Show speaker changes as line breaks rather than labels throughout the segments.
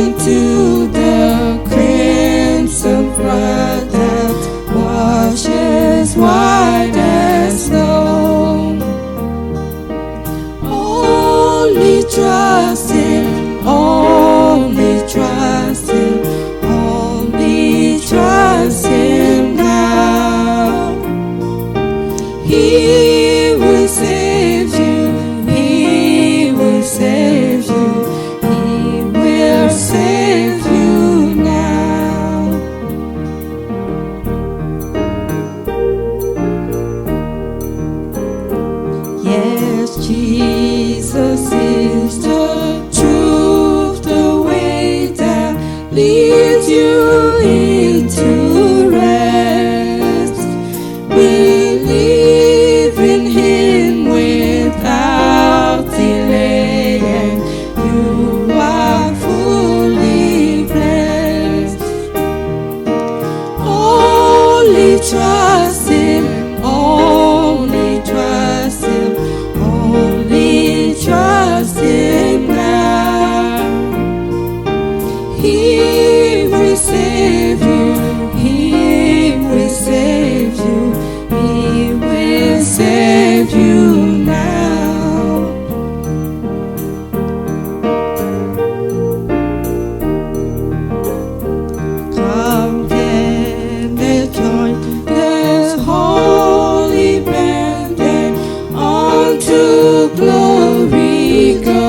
into the crimson flood that washes white as snow. Only trust Him, only trust Him, only trust Him now. He will save you, He will save you, He will save you now. Yes, Jesus is the truth, the way that leads you into rest. Believe in Him without delay, and you are fully blessed. Only trust Him, only trust Him, only trust Him now. He will save you, He will save you, He will save you now. Come then and join the holy band, and on to glory go,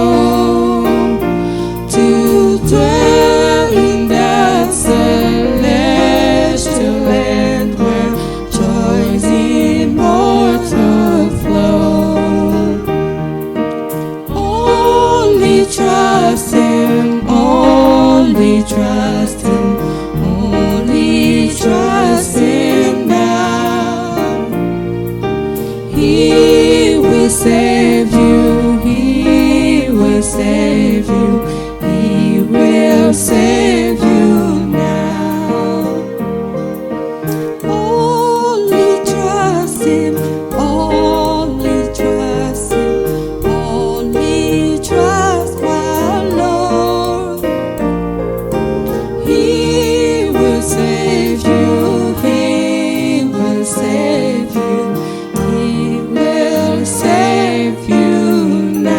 to dwell in that celestial land where joys immortal flow. Only trust Him, only trust Him, only trust Him now. He will save you, He will save you, He will save you now. Only trust Him, only trust Him, only trust my Lord. He will save you, He will save you, He will save you now.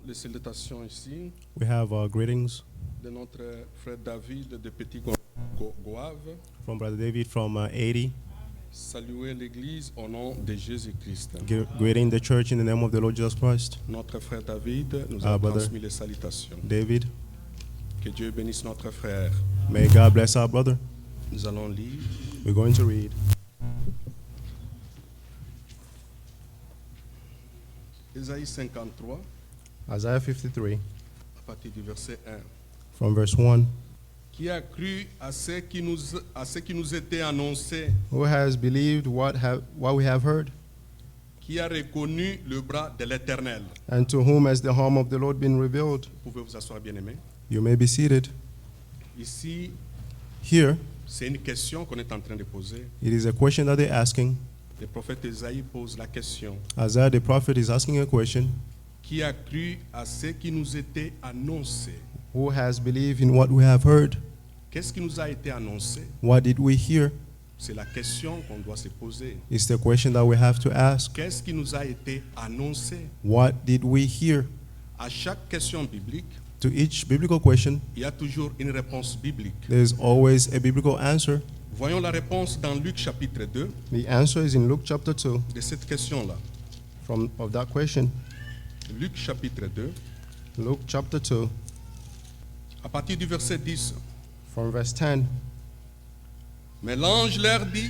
les salutations ici
We have greetings
de notre frère David de Petit Goave.
from Brother David from 80,
Saluer l'Église au nom de Jésus-Christ.
greeting the church in the name of the Lord Jesus Christ.
Notre frère David nous a
brother
transmis les salutations.
David,
Que Dieu bénisse notre frère.
may God bless our brother.
Nous allons lire
We're going to read
Ésaïe 53
Isaiah 53
à partir du verset 1.
from verse 1.
Qui a cru à ce qui nous était annoncé?
Who has believed what we have heard?
Qui a reconnu le bras de l'Éternel?
And to whom has the arm of the Lord been revealed?
Vous pouvez vous asseoir, bien-aimé.
You may be seated.
Ici,
Here,
c'est une question qu'on est en train de poser.
it is a question that they're asking.
Le prophète Ésaïe pose la question.
Isaiah the prophet is asking a question.
Qui a cru à ce qui nous était annoncé?
Who has believed in what we have heard?
Qu'est-ce qui nous a été annoncé?
What did we hear?
C'est la question qu'on doit se poser.
It's the question that we have to ask.
Qu'est-ce qui nous a été annoncé?
What did we hear?
À chaque question biblique,
To each biblical question,
il y a toujours une réponse biblique.
there's always a biblical answer.
Voyons la réponse dans Luc chapitre 2
The answer is in Luke chapter 2
de cette question-là.
of that question.
Luc chapitre 2,
Luke chapter 2
à partir du verset 10.
from verse 10.
Mais l'ange leur dit,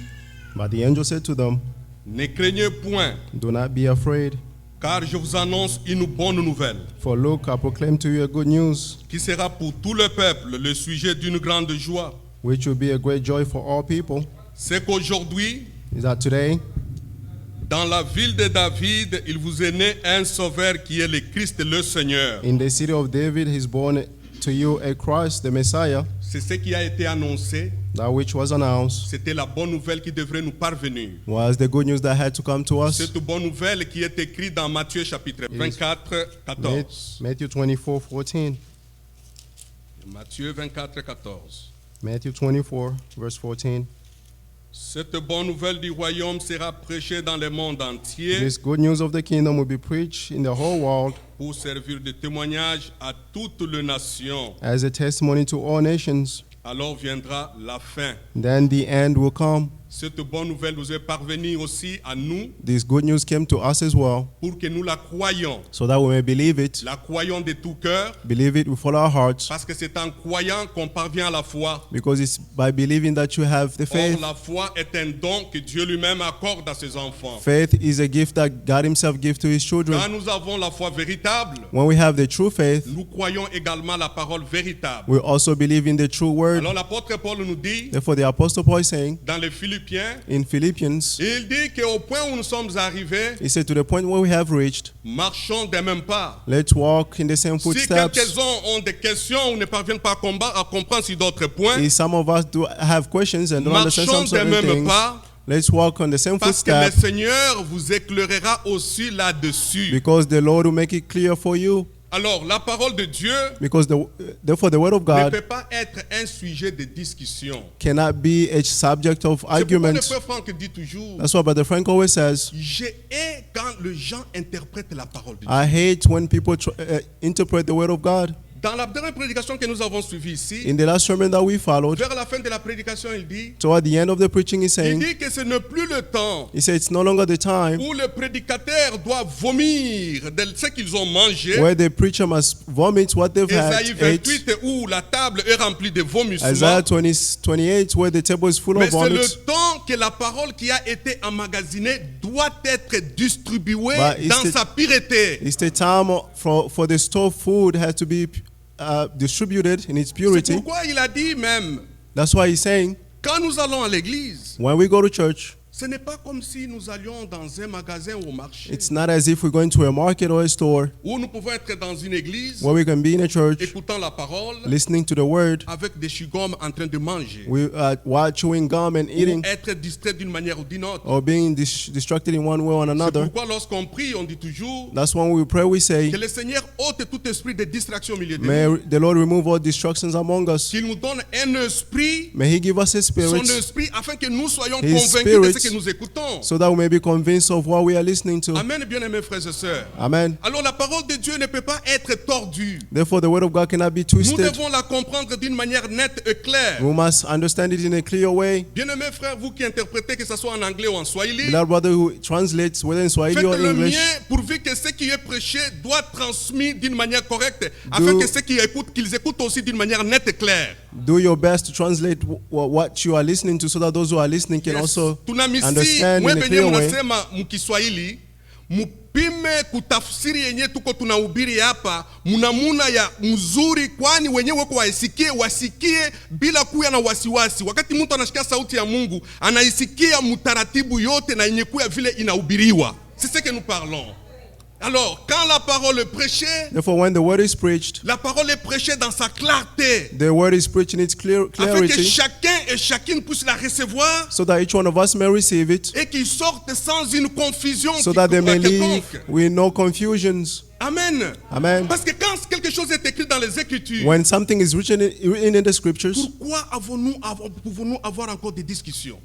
But the angel said to them,
ne craignez point,
do not be afraid,
car je vous annonce une bonne nouvelle,
for look, I proclaim to you a good news,
qui sera pour tout le peuple le sujet d'une grande joie.
which will be a great joy for all people.
C'est qu'aujourd'hui,
Is that today,
dans la ville de David, il vous est né un sauveur qui est le Christ le Seigneur.
in the city of David, he's born to you a Christ, the Messiah,
C'est ce qui a été annoncé.
that which was announced,
C'était la bonne nouvelle qui devrait nous parvenir.
was the good news that had to come to us.
Cette bonne nouvelle qui est écrite dans Matthieu chapitre 24, 14.
Matthew 24:14.
Matthieu 24, 14.
Matthew 24, verse 14.
Cette bonne nouvelle du royaume sera prêchée dans le monde entier
This good news of the kingdom will be preached in the whole world
pour servir de témoignage à toutes les nations.
as a testimony to all nations.
Alors viendra la fin.
Then the end will come.
Cette bonne nouvelle nous est parvenue aussi à nous
This good news came to us as well,
pour que nous la croyions.
so that we may believe it,
La croyons de tout cœur
believe it with all our hearts,
parce que c'est en croyant qu'on parvient à la foi.
because it's by believing that you have the
Or,
faith.
la foi est un don que Dieu lui-même accorde à ses enfants.
Faith is a gift that God himself gives to his children.
Quand nous avons la foi véritable,
When we have the true faith,
nous croyons également la parole véritable.
we also believe in the true word.
Alors l'apôtre Paul nous dit,
Therefore, the Apostle Paul is saying
dans les Philippiens,
in Philippians,
il dit qu'au point où nous sommes arrivés,
he said, to the point where we have reached,
marchons des mêmes pas.
let's walk in the same
Si
footsteps.
quelques-uns ont des questions ou ne parviennent pas à comprendre sur d'autres points,
If some of us do have questions and don't understand
marchons
some
des
certain
mêmes
things,
pas,
let's walk on the same
parce que le
footsteps,
Seigneur vous éclairera aussi là-dessus.
because the Lord will make it clear for you.
Alors, la parole de Dieu
Because therefore the word of
ne
God
peut pas être un sujet de discussion.
cannot be a subject of
C'est pourquoi le
argument.
frère Franck dit toujours,
That's what Brother Frank always says.
je hais quand les gens interprètent la parole de Dieu.
I hate when people interpret the word of God.
Dans la dernière prédication que nous avons suivie ici,
In the last sermon that we followed,
vers la fin de la prédication, il dit
toward the end of the preaching, he's saying,
que ce n'est plus le temps
he said it's no longer the time
où le prédicateur doit vomir de ce qu'ils ont mangé.
where the preacher must vomit what they've had.
Ésaïe
ate.
28 où la table est remplie de vomissements.
Isaiah 28 where the table is full
Mais
of
c'est le
vomit.
temps que la parole qui a été emmagasinée doit être distribuée
But it's
dans
the-
sa pureté.
It's the time for the store food has to be distributed in its
C'est
purity.
pourquoi il a dit même,
That's why he's saying,
quand nous allons à l'église,
when we go to church,
ce n'est pas comme si nous allions dans un magasin ou au marché,
it's not as if we're going to a market or a store
où nous pouvons être dans une église,
where we can be in a church
écoutant la parole,
listening to the word,
avec des chewing-gums en train de manger,
while chewing gum and
ou
eating,
être distrait d'une manière ou d'une autre.
or being distracted in one way or
C'est
another.
pourquoi lorsqu'on prie, on dit toujours
That's when we pray, we say,
que le Seigneur ôte tout esprit de distraction au milieu de
may
nous.
the Lord remove all distractions among us.
Qu'il nous donne un esprit,
May he give us his
son
spirit,
esprit, afin que nous soyons
His
convaincus de ce
spirits,
que nous écoutons.
so that we may be convinced of what we are listening to.
Amen, bien-aimés frères et sœurs.
Amen.
Alors la parole de Dieu ne peut pas être tordue.
Therefore, the word of God cannot be
Nous
twisted.
devons la comprendre d'une manière nette et claire.
We must understand it in a clear way.
Bien-aimés frères, vous qui interprétez, que ce soit en anglais ou en swahili,
Beloved brother who translates whether in Swahili
faites
or
le
English,
mien pourvu que ce qui est prêché doit être transmis d'une manière correcte, afin que ceux qui écoutent, qu'ils écoutent aussi d'une manière nette et claire.
do your best to translate what you are listening to so that those who are listening can also
Tunamisi
understand
mwe
in a
benye
clear way.
mnasema mkiswahili mupime kutafsiri yenye tuko tunahubiri hapa munamuna ya mzuri, kwani wenyewe wako wasikie bila kuya na wasiwasi. Wakati mtu anasikia sauti ya Mungu anaisikia mutaratibu yote na yenye kuya vile inahubiriwa. C'est ce que nous parlons. Alors, quand la parole est prêchée,
Therefore, when the word is preached,
la parole est prêchée dans sa clarté,
the word is preached in its
afin que
clarity,
chacun et chacune puisse la recevoir
so that each one of us may receive it,
et qu'il sorte sans une confusion
so that they may leave
quelconque.
with no confusions.
Amen.
Amen.
Parce que quand quelque chose est écrit dans les Écritures,
When something is written in the scriptures,
pourquoi pouvons-nous avoir encore des discussions?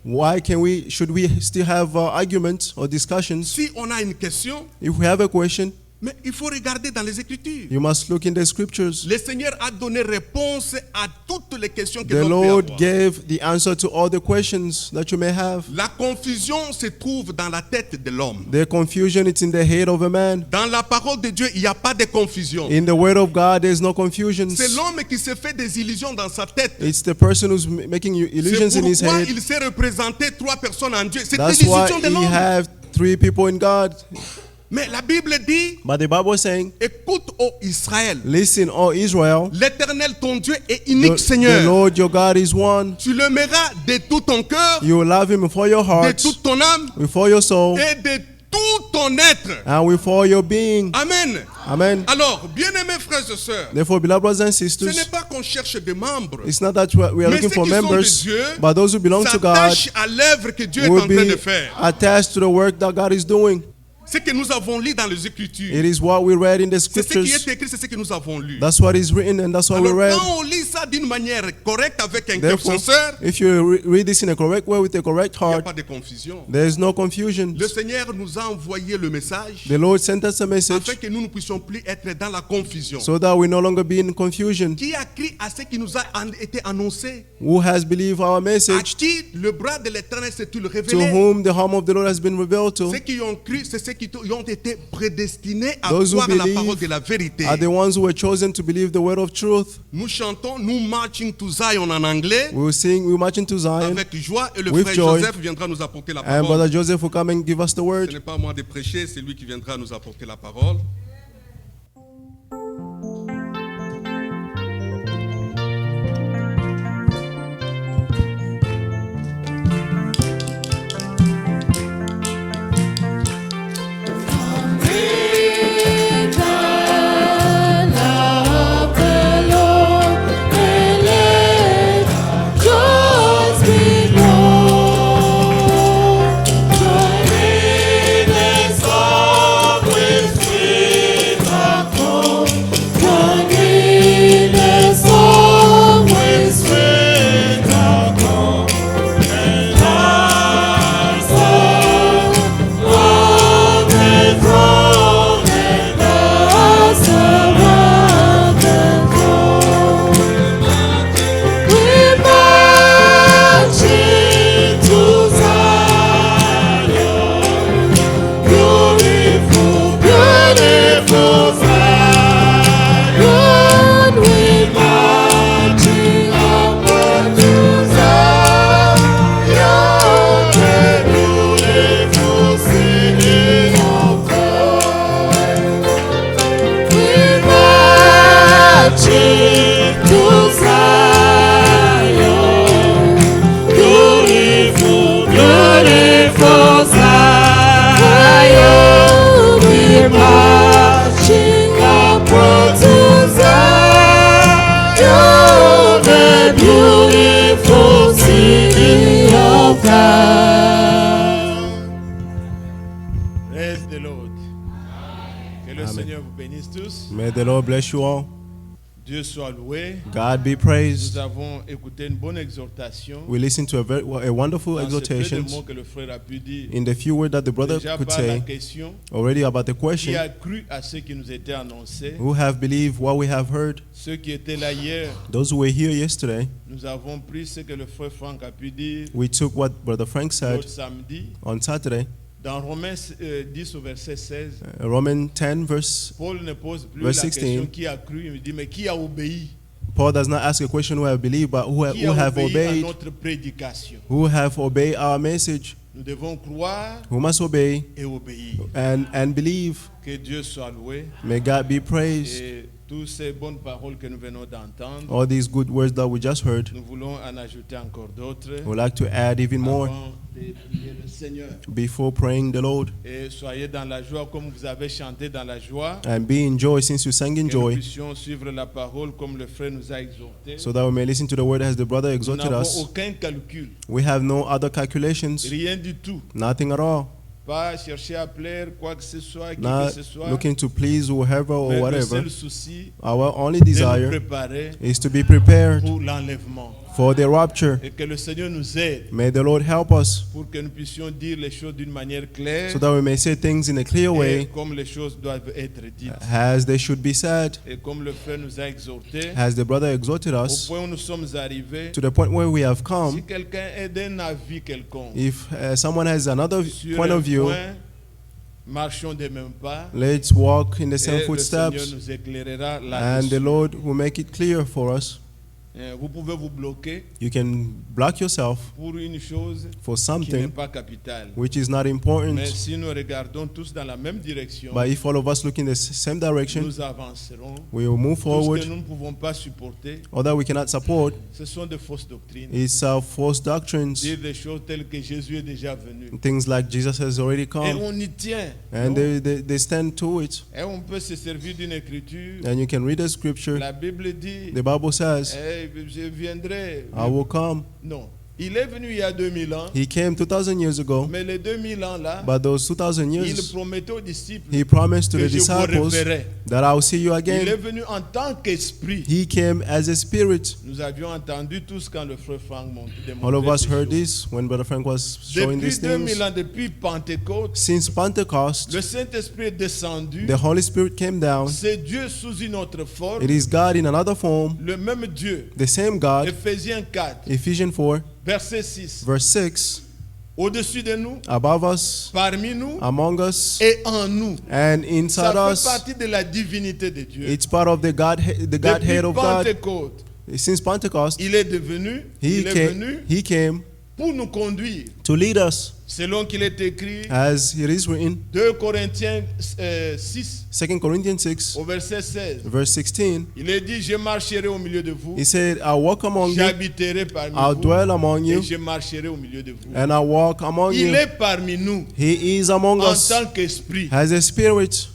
should we still have arguments or discussions?
Si on a une question,
If we have a question,
mais il faut regarder dans les Écritures.
you must look in the scriptures.
Le Seigneur a donné réponse à toutes les questions que
The
l'homme peut
Lord
avoir.
gave the answer to all the questions that you may have.
La confusion se trouve dans la tête de l'homme.
The confusion is in the head of a man.
Dans la parole de Dieu, il n'y a pas de confusion.
In the word of God, there is no confusions.
C'est l'homme qui se fait des illusions dans sa tête.
It's the person who's making illusions
C'est
in his
pourquoi
head.
il s'est représenté 3 personnes en Dieu. C'est
That's
l'illusion
why
de
he
l'homme.
have 3 people in God.
Mais la Bible dit,
But the Bible is saying,
écoute, ô Israël,
listen, O Israel,
l'Éternel ton Dieu est unique,
the
Seigneur.
Lord your God is one.
Tu l'aimeras de tout ton cœur,
You will love him for your
de
heart,
toute ton âme
with all your soul,
et de tout ton être.
and with all your being.
Amen.
Amen.
Alors, bien-aimés frères et sœurs,
Therefore, beloved brothers and
ce n'est
sisters,
pas qu'on cherche des membres,
it's not that we are
mais
looking
ceux
for
qui sont de
members,
Dieu
but those who belong to God
s'attachent à l'œuvre que Dieu est en
will
train de
be
faire.
attached to the work that God is doing.
Ce que nous avons lu dans les Écritures,
It is what we read in the
c'est ce qui
scriptures.
est écrit, c'est ce que nous avons lu.
That's what is written and that's what we
Alors,
read.
quand on lit ça d'une manière correcte avec un cœur
Therefore,
sincère,
if you read this in a correct way with a correct
il n'y a
heart,
pas de confusion.
there is no confusion.
Le Seigneur nous a envoyé le message
The Lord sent us a message
afin que nous ne puissions plus être dans la confusion.
so that we no longer be in confusion.
Qui a cru à ce qui nous a été annoncé?
Who has believed our
À
message?
qui le bras de l'Éternel s'est-il
To
révélé?
whom the arm of the Lord has been revealed to?
Ceux qui ont cru, c'est ceux qui ont été prédestinés à
Those who
croire la
believe
parole de la vérité.
are the ones who were chosen to believe the word of truth.
Nous chantons Nous Marching to Zion en anglais
We will sing, we will march into Zion,
avec joie et le
with
frère
joy.
Joseph viendra nous apporter la
and
parole.
Brother Joseph will come and give us the
Ce
word.
n'est pas à moi de prêcher, c'est lui qui viendra nous apporter la parole.
Praise the Lord. Que le Seigneur vous bénisse tous.
May the Lord bless you all.
Dieu soit loué.
God be
Nous
praised.
avons écouté une bonne exhortation.
We listened to a wonderful
Dans ce peu de
exhortation
mots que le frère a pu dire.
in the few words that the brother
Déjà
could
par la
say
question,
already about the
qui
question.
a cru à ce qui nous était annoncé.
Who have believed what we have heard?
Ceux qui étaient là hier,
Those who were here yesterday,
nous avons pris ce que le frère Franck a pu dire
we took what Brother Frank said
l'autre samedi.
on Saturday.
Dans Romains 10 au verset 16,
Romans 10 verse,
Paul ne pose plus
verse
la
16.
question qui a cru, il me dit mais qui a obéi?
Paul does not ask a question who have believed, but who
Qui a
have
obéi à
obeyed,
notre prédication?
who have obeyed our message,
Nous devons croire
who must obey
et obéir.
and believe.
Que Dieu soit loué.
May God be praised.
Et toutes ces bonnes paroles que nous venons d'entendre,
All these good words that we just heard,
nous voulons en ajouter encore d'autres
we'd like to add even more
avant de prier le Seigneur.
before praying the Lord.
Et soyez dans la joie comme vous avez chanté dans la joie.
And be in joy since you sang in
Que nous
joy,
puissions suivre la parole comme le frère nous a exhorté.
so that we may listen to the word as the brother
Nous
exhorted
n'avons
us.
aucun calcul,
We have no other calculations,
rien du tout.
nothing at all.
Pas chercher à plaire quoi que ce soit, qui
Not
que ce soit.
looking to please whoever or
Mais le
whatever.
seul souci
Our only
de nous
desire
préparer
is to be prepared
pour l'enlèvement.
for the rapture.
Et que le Seigneur nous aide
May the Lord help us
pour que nous puissions dire les choses d'une manière claire
so that we may say things in a clear
et
way
comme les choses doivent être dites.
as they should be said,
Et comme le frère nous a exhorté,
as the brother exhorted
au
us,
point où nous sommes arrivés,
to the point where we have
si
come.
quelqu'un est d'un avis quelconque,
If someone has another
sur
point
un
of view,
point, marchons des mêmes pas,
let's walk in the same
et le Seigneur
footsteps,
nous éclairera
and
là-dessus.
the Lord will make it clear for us.
Vous pouvez vous bloquer
You can block yourself
pour une chose
for
qui n'est
something
pas capitale.
which is not
Mais
important,
si nous regardons tous dans la même direction,
but if all of us look in the same direction,
nous avancerons.
we will move
Tout ce
forward.
que nous ne pouvons pas supporter,
All that we cannot support
ce sont de fausses doctrines.
is false doctrines,
Dire des choses telles que Jésus est déjà venu.
things like Jesus has already
Et
come,
on y tient.
and
non?
they stand to it.
Et on peut se servir d'une écriture.
And you can read the scripture.
La Bible dit,
The Bible says,
je viendrai.
I will come.
Non. Il est venu il y a 2000 ans,
He came 2,000 years ago,
mais les 2000 ans là,
but those 2,000
il
years,
promettait aux disciples
he promised to
que
the
je vous
disciples
reverrai.
that I will see you
Il est
again.
venu en tant qu'esprit.
He came as a spirit.
Nous avions entendu tous quand le frère Franck démontrait
All of us
ces
heard
choses.
this when Brother Frank was showing
Depuis
these things.
2000 ans, depuis Pentecôte,
Since Pentecost,
le Saint-Esprit est descendu.
the Holy Spirit came down.
C'est Dieu sous une autre forme.
It is God in another form,
Le même Dieu.
the same God.
Éphésiens 4,
Ephesians 4,
verset 6.
verse 6,
Au-dessus de nous,
above us,
parmi nous
among us,
et en nous.
and
Ça
inside
fait
us.
partie de la divinité de Dieu.
It's part of the Godhead
Depuis
of God.
Pentecôte,
Since Pentecost,
il est venu
He came
pour nous conduire.
to lead us,
Selon qu'il est écrit,
as it is written,
2 Corinthiens 6,
2 Corinthians 6,
au verset 16.
verse 16.
Il est dit, je marcherai au milieu de vous,
He said, I'll walk among you,
j'habiterai parmi
I'll
vous,
dwell among
et
you,
je marcherai au milieu de vous.
and I'll walk among
Il
you.
est parmi nous
He is among
en
us
tant qu'esprit.
as a spirit.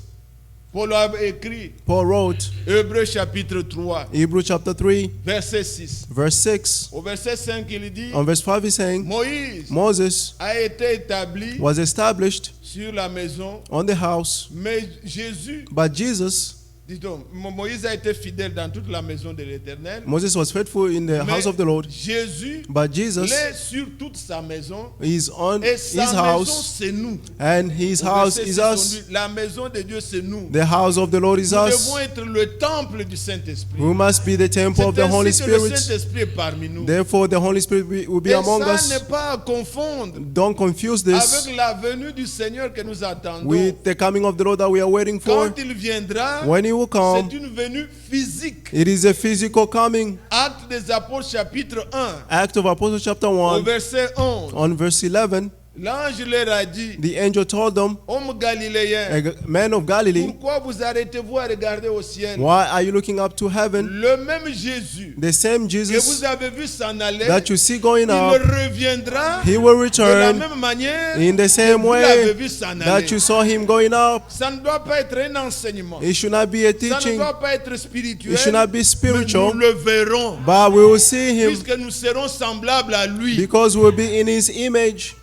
Paul a écrit,
Paul wrote,
Hébreux chapitre 3,
Hebrews chapter 3,
verset 6.
verse 6.
Au verset 5, il dit,
On verse 5 he's saying,
Moïse
Moses
a été établi
was established
sur la maison,
on the house,
mais Jésus,
but Jesus,
dis donc, Moïse a été fidèle dans toute la maison de l'Éternel.
Moses was faithful in the
Mais
house of the Lord,
Jésus
but Jesus
l'est sur toute sa maison.
is on
Et
his
sa maison,
house,
c'est nous.
and his
Au
house
verset
is
6, on
us.
dit, la maison de Dieu, c'est nous.
The house of the Lord is
Nous
us.
devons être le temple du Saint-Esprit.
We must be the temple of
C'est
the Holy
ainsi que le
Spirit.
Saint-Esprit est parmi nous.
Therefore, the Holy Spirit will be
Et
among
ça
us.
n'est pas à confondre
Don't confuse this
avec la venue du Seigneur que nous attendons.
with the coming of the Lord that we are waiting for.
Quand il viendra,
When he will come,
c'est une venue physique.
it is a physical coming.
Actes des Apôtres chapitre 1,
Act of Apostles chapter
au
1,
verset 11.
on verse 11,
L'ange leur a dit,
the angel told them,
hommes galiléens,
Men of Galilee,
pourquoi vous arrêtez-vous à regarder au ciel?
why are you looking up to heaven?
Le même Jésus
The same
que
Jesus
vous avez vu s'en aller,
that you see going
il
up,
reviendra
he will
de la
return
même manière
in the
que
same
vous l'avez
way
vu s'en
that
aller.
you saw him going up.
Ça ne doit pas être un enseignement.
It should not be a
Ça ne
teaching.
doit pas être spirituel.
It should not be
Mais
spiritual,
nous le verrons.
but we will see him
Puisque nous serons semblables à lui.
because we will be in his image.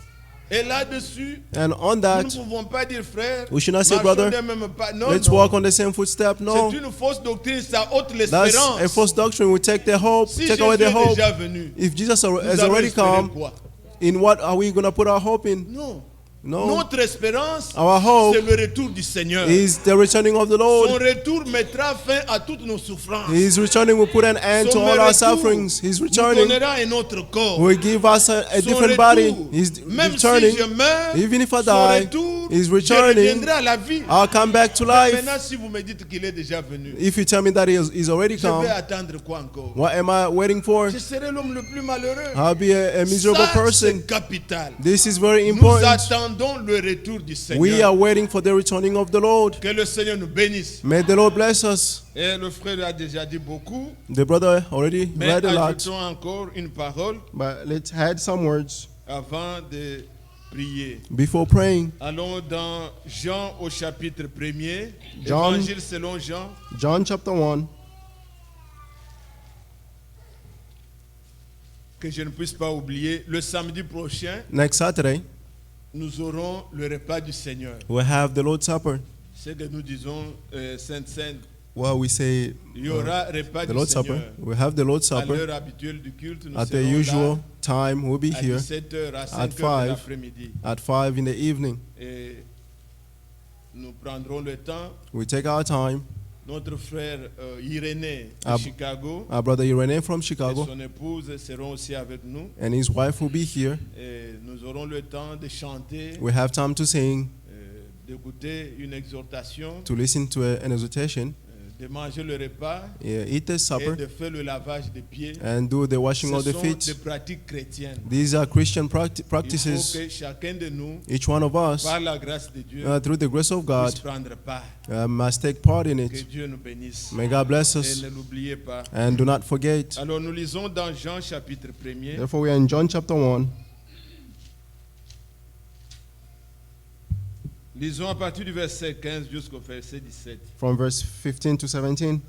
Et là-dessus,
And on
nous
that,
ne pouvons pas dire, frère,
we should not say,
marchons
brother,
des mêmes pas. Non,
let's
non.
walk on the same footstep. No,
C'est une fausse doctrine, ça ôte
that's
l'espérance.
a false doctrine. We take the hope,
Si
take
Jésus
away the
est
hope.
déjà venu,
If Jesus
nous
has
allons
already
espérer
come,
quoi?
in what are we going to put our hope in?
Non.
No.
Notre espérance,
Our hope
c'est le retour du Seigneur.
is the returning of the
Son
Lord.
retour mettra fin à toutes nos souffrances.
His returning will put an end to
Son
all our
retour
sufferings. His
nous
returning
donnera un autre corps.
will give us a
Son
different body.
retour,
His
même
returning,
si je meurs,
even if I
son
die,
retour,
His
je
returning,
reviendrai à la vie.
I'll come back to life.
Maintenant, si vous me dites qu'il est déjà venu,
If you tell me that he's already
je
come,
vais attendre quoi encore?
what am I waiting for?
Je serai l'homme le plus malheureux.
I'll be a miserable
Ça,
person.
c'est capital.
This is very
Nous
important.
attendons le retour du
We are
Seigneur.
waiting for the returning of the Lord.
Que le Seigneur nous bénisse.
May the Lord bless us.
Et le frère a déjà dit beaucoup,
The brother already
mais
read a lot,
ajoutons encore une parole
but let's add some words
avant de prier.
before praying.
Allons dans Jean au chapitre 1er,
Jean.
Évangile selon Jean,
John chapter 1.
que je ne puisse pas oublier. Le samedi prochain,
Next Saturday,
nous aurons le repas du Seigneur.
we'll have the Lord's Supper.
Ce que nous disons, Sainte-Sainte,
Well, we say
il y aura repas
the
du
Lord's Supper.
Seigneur.
We'll have the Lord's
À
Supper
l'heure habituelle du culte, nous
at the
serons
usual time. We'll be
là à
here
17h, à
at
5h de
5.
l'après-midi.
at 5 in the evening.
Et nous prendrons le temps.
We take our time.
Notre frère Irénée de
Ah,
Chicago
Our brother Irene from
et
Chicago
son épouse seront aussi avec nous.
and his wife will be here.
Et nous aurons le temps de chanter,
We have time to sing,
d'écouter une exhortation,
to listen to an exhortation,
de manger le repas
eat the
et
supper,
de faire le lavage des pieds.
and do the washing
Ce
of the
sont des
feet.
pratiques chrétiennes.
These are Christian
Il faut
practices.
que chacun de nous,
Each one of us,
par la grâce de Dieu,
through the grace of God,
puisse prendre part.
must take part in
Que
it.
Dieu nous bénisse.
May God bless
Et
us.
ne l'oubliez pas.
And do not forget.
Alors nous lisons dans Jean chapitre 1er.
Therefore, we are in John chapter 1.
Lisons à partir du verset 15 jusqu'au verset 17.
From verse 15 to 17.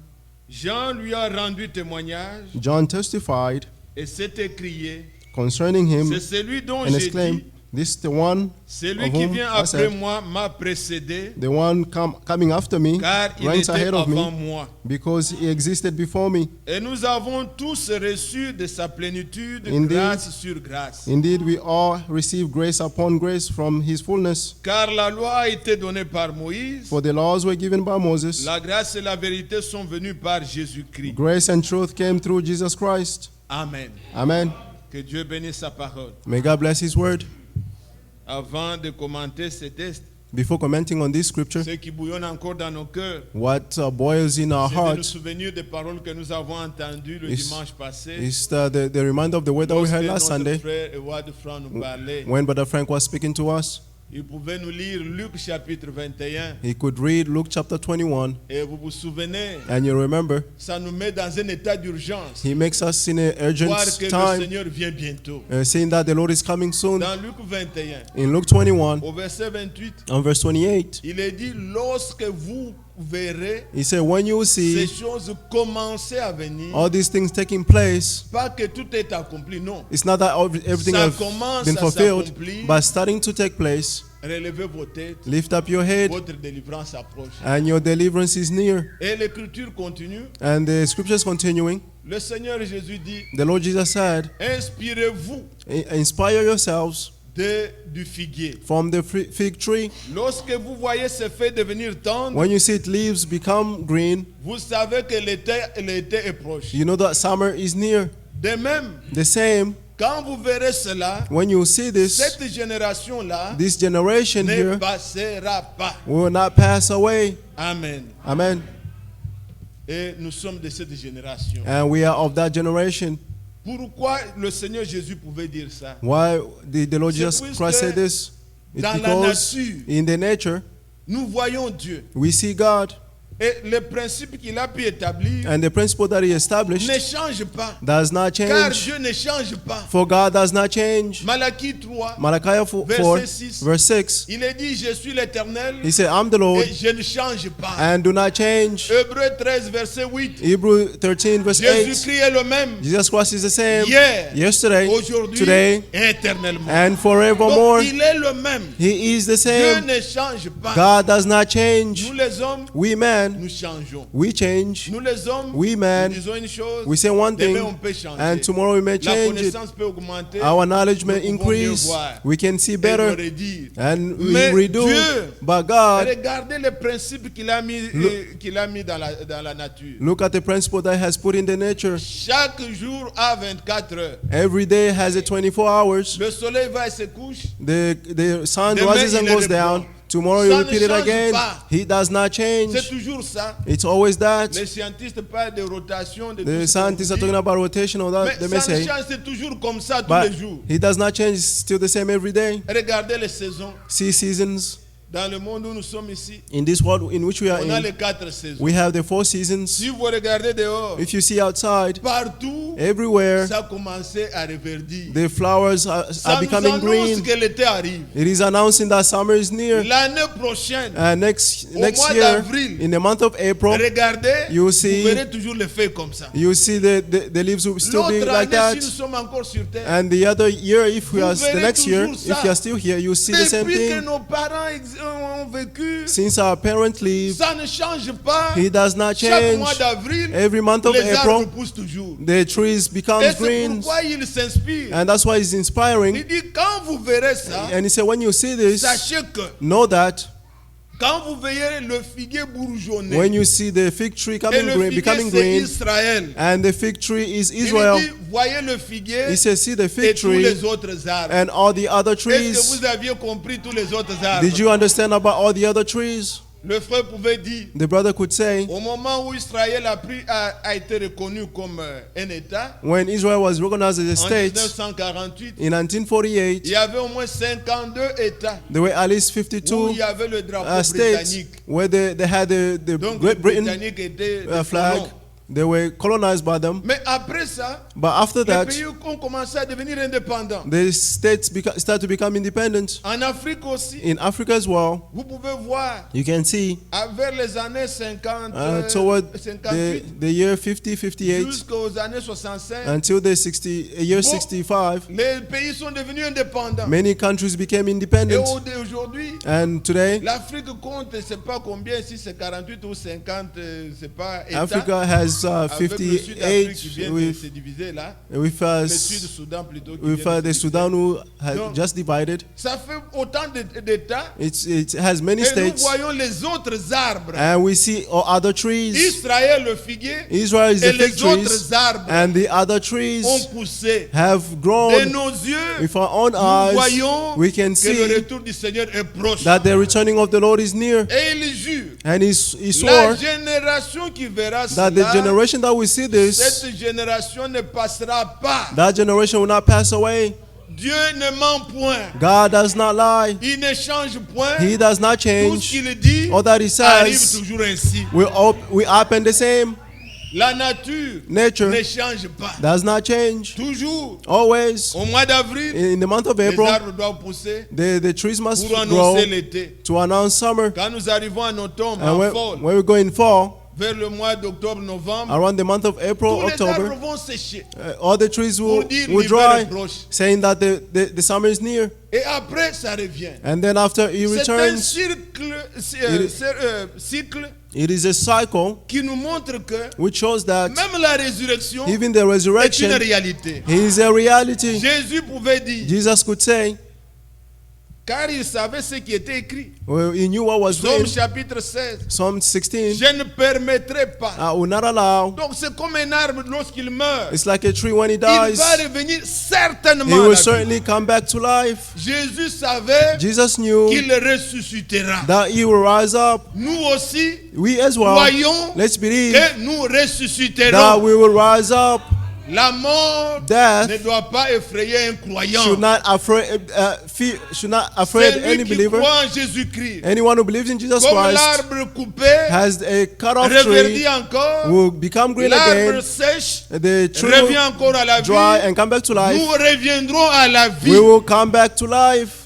Jean lui a rendu témoignage
John testified
et s'est écrié,
concerning him
c'est celui dont
and
j'ai
exclaimed,
dit,
This is the one
celui
of
qui
whom
vient
I
après
said,
moi m'a précédé,
the one coming after me
car il
ranks
était
ahead of
avant
me
moi.
because he existed before me.
Et nous avons tous reçu de sa plénitude
Indeed.
grâce sur grâce.
Indeed, we all receive grace upon grace from his fullness.
Car la loi a été donnée par Moïse,
For the laws were given by Moses.
la grâce et la vérité sont venues par Jésus-Christ.
Grace and truth came through Jesus Christ.
Amen.
Amen.
Que Dieu bénisse sa parole.
May God bless his word.
Avant de commenter ces textes,
Before commenting on this scripture,
ce qui bouillonne encore dans nos cœurs,
what boils in our
c'est de nous
hearts
souvenir des paroles que nous avons entendues le
is-
dimanche passé.
is the reminder of the word that we
Lorsque
heard last
notre
Sunday
frère Edouard Franc nous parlait,
when Brother Frank was speaking to us.
il pouvait nous lire Luc chapitre 21.
He could read Luke chapter 21,
Et vous vous souvenez,
and you remember,
ça nous met dans un état d'urgence.
he makes us in an urgent
Voir que le
time,
Seigneur vient bientôt.
saying that the Lord is coming soon.
Dans Luc 21,
In Luke 21,
au verset 28,
on verse 28,
il est dit, lorsque vous verrez
he said, when you
ces
see
choses commencer à venir,
all these things taking place,
pas que tout est accompli, non.
it's not that everything
Ça
has
commence
been
à
fulfilled,
s'accomplir.
but starting to take place.
Relevez vos têtes,
Lift up your head,
votre délivrance approche.
and your deliverance is near.
Et l'écriture continue.
And the scriptures continuing,
Le Seigneur Jésus dit,
the Lord Jesus said,
inspirez-vous
inspire yourselves
du figuier.
from the fig tree.
Lorsque vous voyez ses feuilles devenir tendres,
When you see its leaves become green,
vous savez que l'été est proche.
you know that summer is near.
De même,
The same,
quand vous verrez cela,
when you see this,
cette génération-là
this generation
ne
here
passera pas.
will not pass away.
Amen.
Amen.
Et nous sommes de cette génération.
And we are of that generation.
Pourquoi le Seigneur Jésus pouvait dire ça?
Why did the Lord
C'est
Jesus
puisque
Christ say this? It's
dans la
because
nature,
in the nature,
nous voyons Dieu.
we see God.
Et le principe qu'il a pu établir
And the principle that he established
ne change pas.
does not
Car
change.
Dieu ne change pas.
For God does not change.
Malachie 3,
Malachi 4,
Verset 6.
verse 6.
il est dit, je suis l'Éternel
He said, I'm the Lord
et je ne change pas.
and do not change.
Hébreu 13, verset 8.
Hebrew 13, verse 8.
Jésus-Christ est le même
Jesus Christ is the same
hier,
yesterday,
aujourd'hui
today,
et éternellement.
and
Donc
forevermore.
il est le même.
He is the
Dieu
same.
ne change pas.
God does not change.
Nous les hommes,
We men,
nous changeons.
we change.
Nous les hommes,
We men,
nous disons une chose,
we say one
demain
thing,
on peut changer.
and tomorrow we may
La
change it.
connaissance peut augmenter.
Our knowledge may
Nous pouvons mieux
increase.
voir.
We can see
Et
better,
le redire.
and we
Mais
redo.
Dieu,
But God,
regardez les principes qu'il a mis, dans la nature.
look at the principle that He has put in the nature.
Chaque jour a 24 heures.
Every day has a 24 hours.
Le soleil va et se couche.
The sun
Demain,
rises and
il
goes
reprend.
down. Tomorrow
Ça
you
ne
repeat it
change
again.
pas.
He does not change.
C'est toujours ça.
It's always that.
Les scientistes parlent de rotation, de tout
The
ce qu'on
scientists are
dit.
talking about rotational, that
Mais
they may
ça ne
say.
change, c'est toujours comme ça tous
But
les jours.
He does not change. It's still the same every day.
Regardez les saisons.
See seasons.
Dans le monde où nous sommes ici,
In this world in which we are
on a
in,
les 4 saisons.
we have the 4 seasons.
Si vous regardez dehors,
If you see outside,
partout,
everywhere,
ça a commencé à reverdir.
the flowers are
Ça nous
becoming
annonce
green.
que l'été arrive.
It is announcing that summer is near.
L'année prochaine,
Next
mois
year,
d'avril,
in the month of April,
regardez,
you
vous
see
verrez toujours les feuilles comme ça.
you see the leaves will still be
L'autre
like
année,
that.
si nous sommes encore sur terre,
And the other year, if we
Vous
are the
verrez
next year,
toujours ça.
if you are still here, you see the same
depuis que
thing.
nos parents ont vécu,
Since our parents leave,
ça ne change pas.
He does not
Chaque mois
change.
d'avril,
Every month of
les arbres
April,
poussent toujours.
the trees become
Et c'est
green.
pourquoi il s'inspire.
And that's why He's
Il
inspiring.
dit, quand vous verrez ça,
And He said, when you see this,
sachez que
know that
quand vous verrez le figuier bourgeonner,
when you see the fig tree
et
coming
le
green,
figuier
becoming
c'est
green,
Israël,
and the fig tree is
il
Israel,
dit, voyez le figuier
He says, see the
et
fig
tous
tree
les autres arbres.
and all the other
Est-ce que
trees.
vous aviez compris tous les autres arbres?
Did you understand about all the other trees?
Le frère pouvait dire,
The brother could say,
au moment où Israël a été reconnu comme un État,
when Israel was recognized as a
en
state
1948,
in 1948,
il y avait au moins 52 États
there were at least
où
52
il y avait le drapeau
states
britannique.
where they had the
Donc
Great
les
Britain
Britanniques étaient des
flag.
colons.
They were colonized by them.
Mais après ça,
But after
les
that,
pays ont commencé à devenir indépendants.
the states start to become independent.
En Afrique aussi,
In Africa as well,
vous pouvez voir,
you can see
vers les années 50,
toward
58,
the year 50, 58,
jusqu'aux années 65,
until the year 65,
les pays sont devenus indépendants.
many countries became
Et
independent.
aujourd'hui,
And today,
l'Afrique compte, je ne sais pas combien, si c'est 48 ou 50, c'est pas État.
Africa has
Avec le Sud-Afrique qui
58
vient de
with
se diviser là.
with
Le Sud-Soudan plutôt. Qui
with
vient de
the
se
Sudan
diviser.
who has
Donc,
just divided.
Ça fait autant d'États.
It has many
Et nous
states,
voyons les autres arbres.
and we see all other trees.
Israël le figuier
Israel is
et
the
les
fig trees,
autres arbres
and the other trees
ont poussé.
have
De
grown.
nos yeux,
With our own
nous
eyes,
voyons
we can
que le
see
retour du Seigneur est proche.
that the returning of the Lord is near.
Et il jure,
And he
la
swore
génération qui verra
that the
cela,
generation that will see this,
cette génération ne passera pas.
that generation will not pass away.
Dieu ne ment point.
God does not lie.
Il ne change point.
He does not
Tout ce
change.
qu'il dit
All that He
arrive
says
toujours ainsi.
we happen the same.
La nature
Nature
ne change pas.
does not change.
Toujours,
Always,
au mois d'avril,
in the month of
les
April,
arbres doivent pousser
the trees must
pour
grow
annoncer l'été.
to announce summer.
Quand nous arrivons en automne,
And
en
when
fall,
we go in fall,
vers le mois d'octobre, novembre,
around the month of April,
tous les arbres
October,
vont sécher.
all the trees
Pour dire
will
l'hiver est
dry,
proche.
saying that the summer is near.
Et après, ça revient.
And then after He
C'est un
returns,
cycle
it is a cycle
qui nous montre que
which shows that
même la résurrection
even the
est une
resurrection
réalité.
is a reality.
Jésus pouvait dire,
Jesus could say,
car il savait ce qui était écrit.
well, He knew what was
Psaume
written.
chapitre 16.
Psalm 16,
Je ne permettrai pas.
I will not allow.
Donc c'est comme un arbre lorsqu'il meurt.
It's like a tree when he
Il
dies.
va revenir
He
certainement à
will
la vie.
certainly come back to life.
Jésus savait
Jesus knew
qu'il ressuscitera.
that He will rise up.
Nous aussi,
We as well,
croyons
let's believe
que nous
that
ressusciterons.
we will rise up.
La mort
Death
ne doit pas effrayer un croyant.
should not afraid
C'est
any
lui qui
believer.
croit en Jésus-Christ.
Anyone who believes in Jesus
Comme
Christ
l'arbre coupé
has a cut-off
reverdit
tree,
encore,
will become green
l'arbre
again.
sèche
The tree
revient
will
encore à la
dry
vie.
and come back to life.
Nous reviendrons à la vie.
We will come back to life.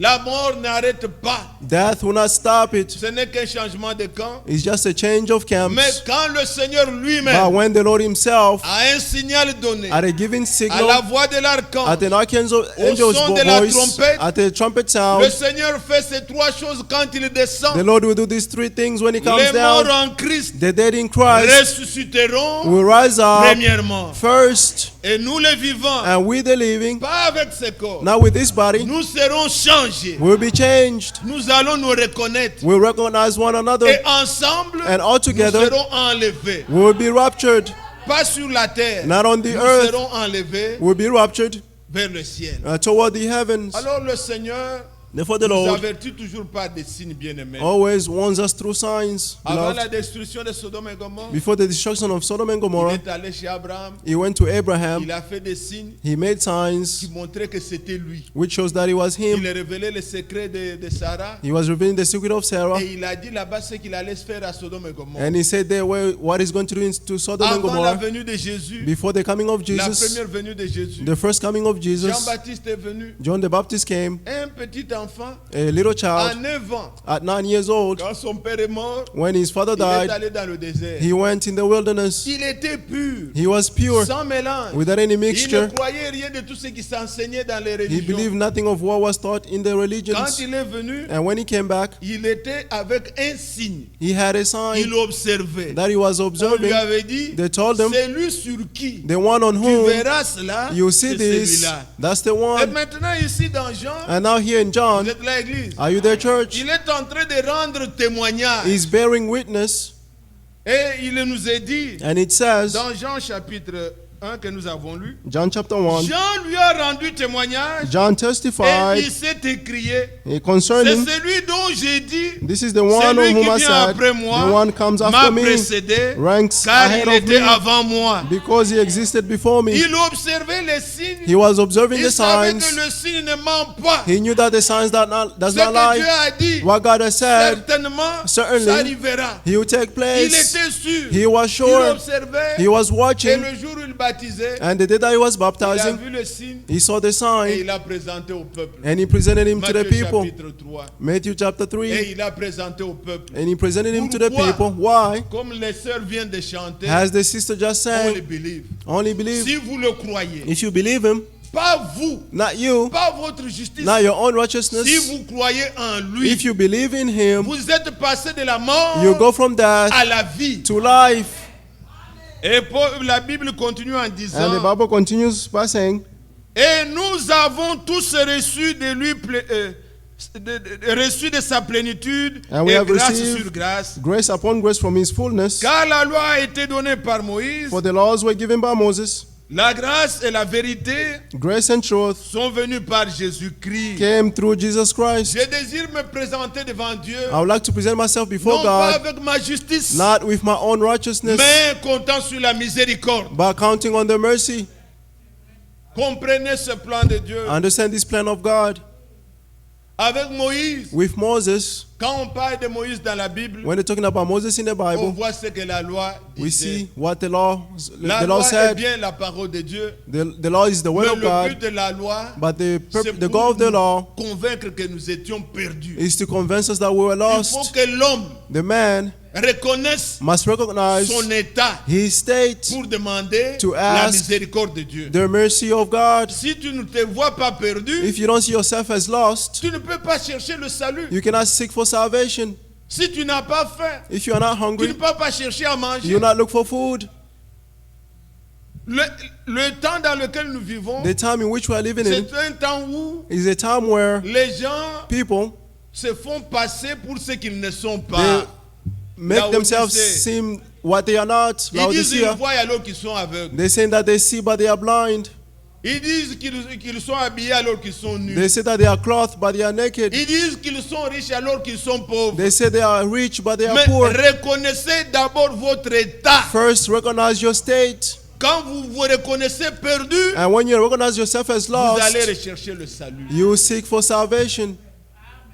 La mort n'arrête pas.
Death will not stop it.
Ce n'est qu'un changement de camp.
It's just a change of
Mais
camps.
quand le Seigneur
But
lui-même
when the Lord himself,
a un signal donné
at a given
à la
signal,
voix de
at
l'archange,
an archangel's
son de la
voice,
trompette,
at a trumpet
le
sound,
Seigneur fait ces trois choses quand il
the
descend.
Lord will do these three things when he comes
Les morts
down.
en Christ
The dead in Christ
ressusciteront
will rise up
premièrement.
first,
Et nous les vivants,
and we the living,
pas avec ce corps,
now with this body,
nous serons changés.
will be changed.
Nous allons nous reconnaître.
We'll recognize one another,
Et ensemble,
and all
nous
together,
serons enlevés.
we will be raptured.
Pas sur la terre.
Not on the
Nous
earth,
serons enlevés
we'll be raptured
vers le ciel.
toward the heavens.
Alors le Seigneur
Therefore, the
nous
Lord
avertit toujours par des signes bien-aimés.
always warns us through signs.
Avant
Beloved.
la destruction de Sodome et Gomorrhe,
Before the destruction of Sodom and
il
Gomorrah,
est allé chez Abraham.
he went to Abraham.
Il a fait des signes
He made
qui
signs
montraient que c'était lui.
which shows that it was
Il
him.
a révélé le secret de Sarah.
He was revealing the secret of Sarah.
Et il a dit là-bas ce qu'il allait se faire à Sodome et Gomorrhe.
And he said there what he's going to do to Sodom and
Avant la
Gomorrah
venue de Jésus,
before the coming of
la
Jesus,
première venue de Jésus,
the first coming of Jesus.
Jean-Baptiste est venu.
John the Baptist came,
Un petit enfant
a little
à
child
9 ans.
at 9 years old.
Quand son père est mort,
When his father
il est
died,
allé dans le désert.
he went in the wilderness.
Il était pur,
He was pure,
sans mélange.
without any
Il ne
mixture.
croyait rien de tout ce qui s'enseignait dans les
He believed
religions.
nothing of what was taught in the
Quand
religions.
il est venu,
And when he came back,
il était avec un signe.
he had a
Il
sign
observait.
that he was
On lui
observing.
avait dit,
They told him,
c'est lui sur qui
the one on
tu
whom
verras cela,
you see
c'est
this,
celui-là.
that's the
Et
one.
maintenant ici dans Jean,
And now here in
vous
John,
êtes l'église.
are you there, church?
Il est en train de rendre témoignage.
He's bearing witness,
Et il nous est dit,
and it says,
dans Jean chapitre 1 que nous avons lu,
John chapter 1,
Jean lui a rendu témoignage
John
et
testified
il s'est écrié, c'est
concerning,
celui dont j'ai dit,
this is the one on
celui
whom
qui
I
vient
said,
après
the
moi
one comes
m'a
after me,
précédé,
ranks
car
ahead
il
of
était
me,
avant moi.
because he existed before me.
Il observait les signes,
He was observing
il
the
savait que
signs.
le signe ne ment pas.
He knew that the signs does
Ce
not
que Dieu
lie.
a dit,
What God has said,
certainement,
certainly,
ça arrivera.
he will take
Il
place.
était sûr,
He was
il
sure.
observait,
He was
et
watching,
le jour où il baptisait,
and the day that he was
il a
baptizing,
vu le signe
he saw the
et
sign,
il a présenté au peuple.
and he presented him to the
Matthieu
people.
chapitre 3.
Matthew chapter 3.
Et il a présenté au peuple.
And he presented him to the
Pourquoi?
people. Why?
Comme les sœurs viennent de chanter,
As the sister just
on le
sang,
believe.
only believe.
Si vous le croyez,
If you believe him,
pas vous,
not you,
pas votre justice.
not your own
Si
righteousness.
vous croyez en lui,
If you believe in him,
vous êtes passé de la mort
you go from death
à la vie.
to life.
Et la Bible continue en
And the
disant,
Bible continues by saying,
et nous avons tous reçu de lui, reçu de sa plénitude
And we
et
have
grâce
received
sur grâce.
grace upon grace from his fullness.
Car la loi a été donnée par Moïse,
For the laws were given by Moses.
la grâce et la vérité
Grace and truth
sont venues par Jésus-Christ.
came through Jesus Christ.
Je désire me présenter devant Dieu,
I would like to present myself before
non pas
God,
avec ma justice,
not with my own righteousness,
mais comptant sur la miséricorde.
but counting on the mercy.
Comprenez ce plan de Dieu.
Understand this plan of God.
Avec Moïse,
With Moses,
quand on parle de Moïse dans la Bible,
when they're talking about Moses in the
on
Bible,
voit ce que la loi
we
disait.
see what the law
La loi est
said.
bien la parole de Dieu,
The law is the word
mais
of
le but
God,
de la loi,
but
c'est
the
pour
goal of the
nous
law
convaincre que nous étions perdus.
is to convince us that we were
Il faut
lost.
que l'homme
The man
reconnaisse
must recognize
son état
his state,
pour demander
to
la
ask
miséricorde de Dieu.
the mercy of God.
Si tu ne te vois pas perdu,
If you don't see yourself as lost,
tu ne peux pas chercher le salut.
you cannot seek for salvation.
Si tu n'as pas faim,
If you are not
tu ne
hungry,
peux pas chercher à manger.
you not look for food.
Le temps dans lequel nous vivons,
The time in which we are living in
c'est un temps où
is a time where
les gens
people
se font passer pour ce qu'ils ne sont
they
pas.
make themselves
Laodicée.
seem what they are not.
Ils disent qu'ils
Laodicea.
voient alors qu'ils sont aveugles.
They say that they see but they are blind.
Ils disent qu'ils sont habillés alors qu'ils sont nus.
They say that they are clothed but they are naked.
Ils disent qu'ils sont riches alors qu'ils sont pauvres.
They say they are rich but they are
Mais
poor.
reconnaissez d'abord votre état.
First, recognize your state.
Quand vous vous reconnaissez perdu,
And when you recognize yourself as
vous
lost,
allez rechercher le salut.
you seek for salvation.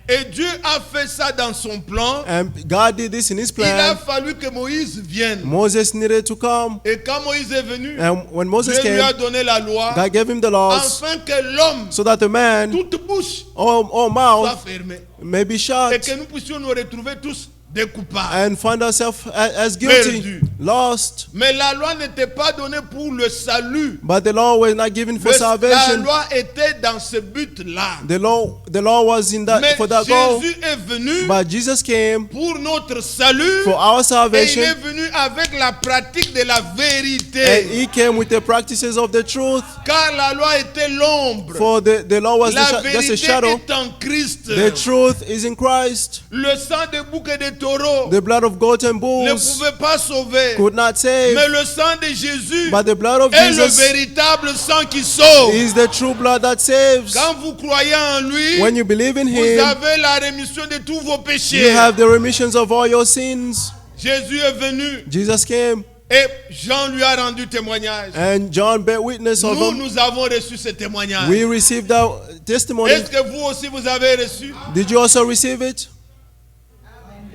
Et Dieu a fait ça dans son plan.
And God did this in His
Il a
plan.
fallu que Moïse vienne.
Moses needed to come.
Et quand Moïse est venu,
And when Moses
Dieu lui
came,
a donné la loi
God gave him the laws
afin que l'homme,
so that the man,
toute bouche,
all
soit
mouth,
fermée.
may be
Et
shut
que nous puissions nous retrouver tous des coupables.
and find ourselves as guilty,
Perdu.
lost.
Mais la loi n'était pas donnée pour le salut.
But the law was not given for
La
salvation.
loi était dans ce but-là.
The law was in that
Mais
for that goal.
Jésus est venu
But Jesus came
pour notre salut.
for our
Et il
salvation,
est venu avec la pratique de la
and
vérité.
He came with the practices of the truth.
Car la loi était l'ombre.
For the law was
La
just a
vérité
shadow.
est en Christ.
The truth is in Christ.
Le sang de bouc et de taureau
The blood of goats and
ne
bulls
pouvait pas sauver.
could not save,
Mais le sang de Jésus
but the blood of
est le
Jesus
véritable sang qui sauve.
is the true blood that saves.
Quand vous croyez en lui,
When you believe in
vous
Him,
avez la rémission de tous vos
you
péchés.
have the remissions of all your sins.
Jésus est venu
Jesus came,
et Jean lui a rendu témoignage.
and John bear witness of
Nous,
Him.
nous avons reçu ce témoignage.
We received that testimony.
Est-ce que vous aussi vous avez reçu?
Did you also receive it?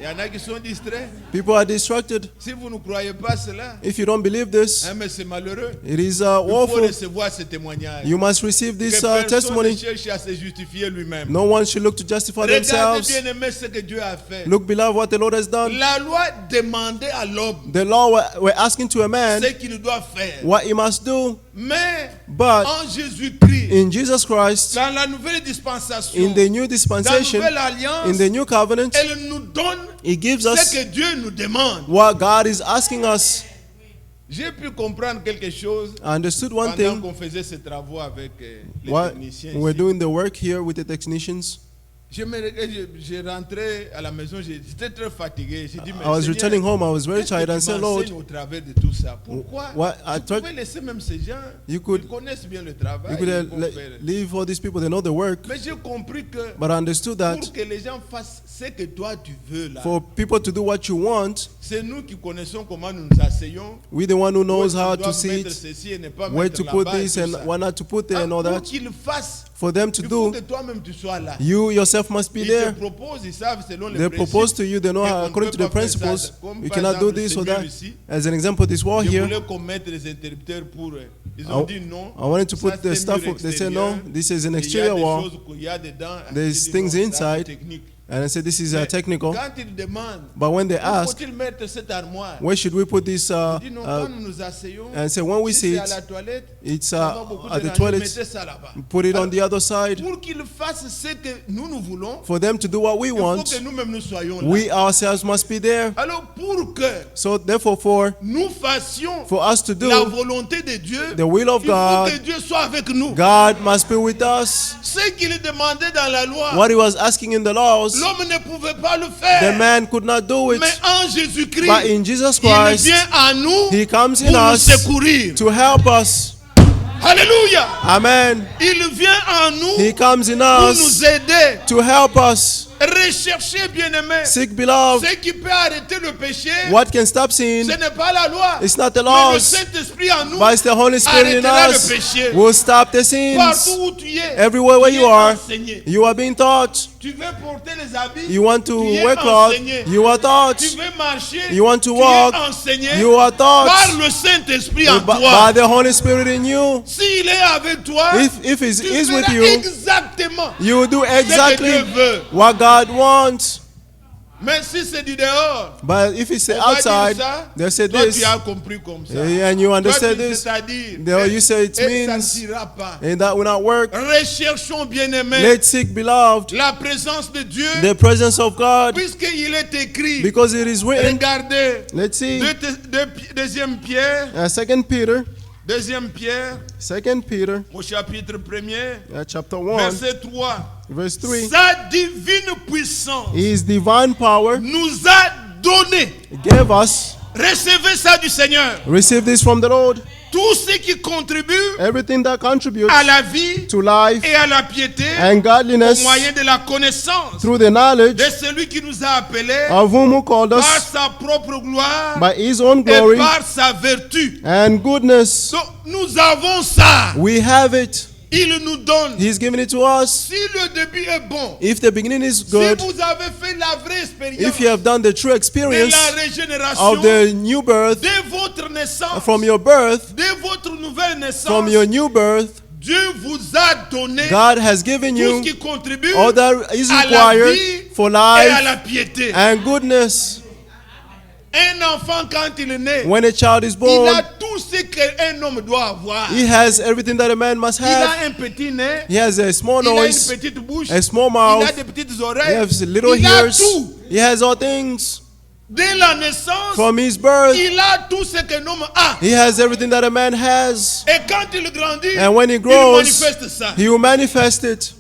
Il y en a qui sont distraits.
People are distracted.
Si vous ne croyez pas cela,
If you don't believe this,
hein, mais c'est malheureux.
it is
Il faut
woeful.
recevoir ce témoignage.
You must receive
Que
this
personne ne
testimony.
cherche à se justifier lui-même.
No one should look to justify
Regardez
themselves.
bien aimé ce que Dieu a fait.
Look, beloved, what the Lord has done.
La loi demandait à l'homme
The law were asking to a man
ce qu'il doit faire.
what he must do.
Mais
But
en Jésus-Christ,
in Jesus Christ,
dans la nouvelle dispensation,
in the new
dans la
dispensation,
nouvelle alliance,
in the new covenant,
elle nous donne
He gives
ce
us
que Dieu nous demande.
what God is asking us.
J'ai pu comprendre quelque chose
I understood one
pendant
thing
qu'on faisait ces travaux avec les
while
techniciens.
we're
ici.
doing the work here with the technicians.
J'ai rentré à la maison, j'étais très fatigué. J'ai dit, mais
I was
Seigneur,
returning home, I was very
qu'est-ce que
tired, and
tu
said,
m'enseignes
Lord,
au travers de tout ça? Pourquoi
what I
tu
tried-
pouvais laisser même ces gens,
You could-
ils connaissent bien le travail.
you could
ils vont faire.
leave all these people, they know the work.
Mais j'ai compris que
But I understood that
pour que les gens fassent ce que toi tu veux là,
for people to do what you want,
c'est nous qui connaissons comment nous nous asseyons.
we're the one who knows
où
how
tu dois
to
mettre
sit,
ceci et ne pas
where
mettre
to put
là-bas et
this
tout
and
ça.
what not to put there and all
Pour
that.
qu'ils fassent,
For them to
il faut
do,
que toi-même tu sois là.
you yourself must be
Ils
there.
te proposent, ils savent selon les
They
principes.
propose to you, they know
Et
how,
on ne
according
peut
to the
pas faire ça.
principles,
Comme
you
par
cannot do
exemple,
this or
ce mur
that.
ici,
As an example, this wall
je
here,
voulais qu'on mette les interrupteurs pour eux. Ils
I
ont dit non.
I wanted to
ça,
put
c'est
the
un
stuff,
mur
they said no,
extérieur.
this is an
Il y a
exterior
des
wall.
choses qu'il y a dedans.
There's
J'ai dit
things
non, ça, c'est
inside.
technique.
And I said, this is
Mais
technical.
Quand ils demandent,
But when they
où
ask,
faut-il mettre cette armoire?
where should we put this?
Je dis non, quand nous nous asseyons,
And say, when we
si c'est
sit,
à la toilette,
it's
ça va beaucoup
at the
déranger,
toilet,
mettez ça là-bas.
put it on the other side.
Pour qu'ils fassent ce que nous voulons,
For them to do what we
il faut
want,
que nous-mêmes nous soyons là.
we ourselves must be there.
Alors pour que
So therefore, for
nous fassions
us to
la
do
volonté de Dieu,
the will of
il faut
God,
que Dieu soit avec nous.
God must be with us.
Ce qu'il demandait dans la loi,
What he was asking in the laws,
l'homme ne pouvait pas le
the
faire.
man could not do it.
Mais en Jésus-Christ,
But in Jesus
il
Christ,
vient à nous
he comes
pour
in
nous
us
secourir.
to help us.
Alléluia.
Amen.
Il vient à nous
He comes in
pour
us
nous aider.
to help us.
Recherchez, bien-aimés,
Sick beloved,
ce qui peut arrêter le péché.
what can stop sin?
Ce n'est pas la loi,
It's not the
mais le
laws,
Saint-Esprit en nous
but it's the Holy Spirit in
arrêtera le
us
péché.
will stop the sins.
Partout où tu es,
Everywhere where
tu
you
es
are,
enseigné.
you are being taught.
Tu veux porter les habits,
You want to
tu es
wear clothes,
enseigné.
you are taught.
Tu veux marcher,
You want to
tu
walk,
es enseigné
you are
par
taught
le Saint-Esprit en
by
toi.
the Holy Spirit in you.
S'il est avec toi,
If he
tu
is with
feras
you,
exactement.
you will do
Dieu
exactly
veut.
what God wants.
Mais si c'est du dehors,
But if it's
on va
outside,
dire ça,
they say
toi
this,
tu as compris comme ça.
and you
Toi,
understand
tu-
this,
c'est-à-dire,
There you say it
et ça ne
means,
s'ira pas.
and that will not work.
Recherchons, bien-aimés,
Let's seek, beloved,
la présence de Dieu,
the presence of God,
puisqu'il est écrit.
because it is written.
Regardez,
Let's see,
deuxième Pierre,
2 Peter,
deuxième Pierre,
2 Peter,
au chapitre 1er,
chapter 1,
verset 3.
verse 3.
Sa divine puissance
His divine power
nous a donné
gave us
Recevez ça du Seigneur.
Receive this from the Lord.
Tout ce qui contribue
Everything that contributes
à la vie
to life
et à la piété
and
au
godliness
moyen de la connaissance
through the knowledge
de celui qui nous a appelés
of whom who called
par
us
sa propre gloire
by his own
et
glory
par sa vertu.
and goodness.
Donc, nous avons ça.
We have it.
Il nous donne.
He's given it to us.
Si le début est bon,
If the beginning is
si
good,
vous avez fait la vraie expérience
if you have done the true
de
experience
la régénération,
of the new birth,
de votre naissance,
from your birth,
de votre nouvelle naissance,
from your new birth,
Dieu vous a donné
God has given
tout ce
you
qui contribue
all that is
à la
required
vie
for
et à
life
la piété.
and goodness.
Un enfant, quand il est né,
When a child is
il
born,
a tout ce qu'un homme doit avoir.
he has everything that a man must
Il
have.
a un petit nez,
He has a small
il a une
nose,
petite bouche,
a small
il
mouth,
a des petites
he
oreilles,
has little
il a
ears,
tout.
he has all things.
Dès la naissance,
From his birth,
il a tout ce qu'un homme a.
he has everything that a man has.
Et quand il grandit,
And when he
il
grows,
manifeste ça.
he will manifest it.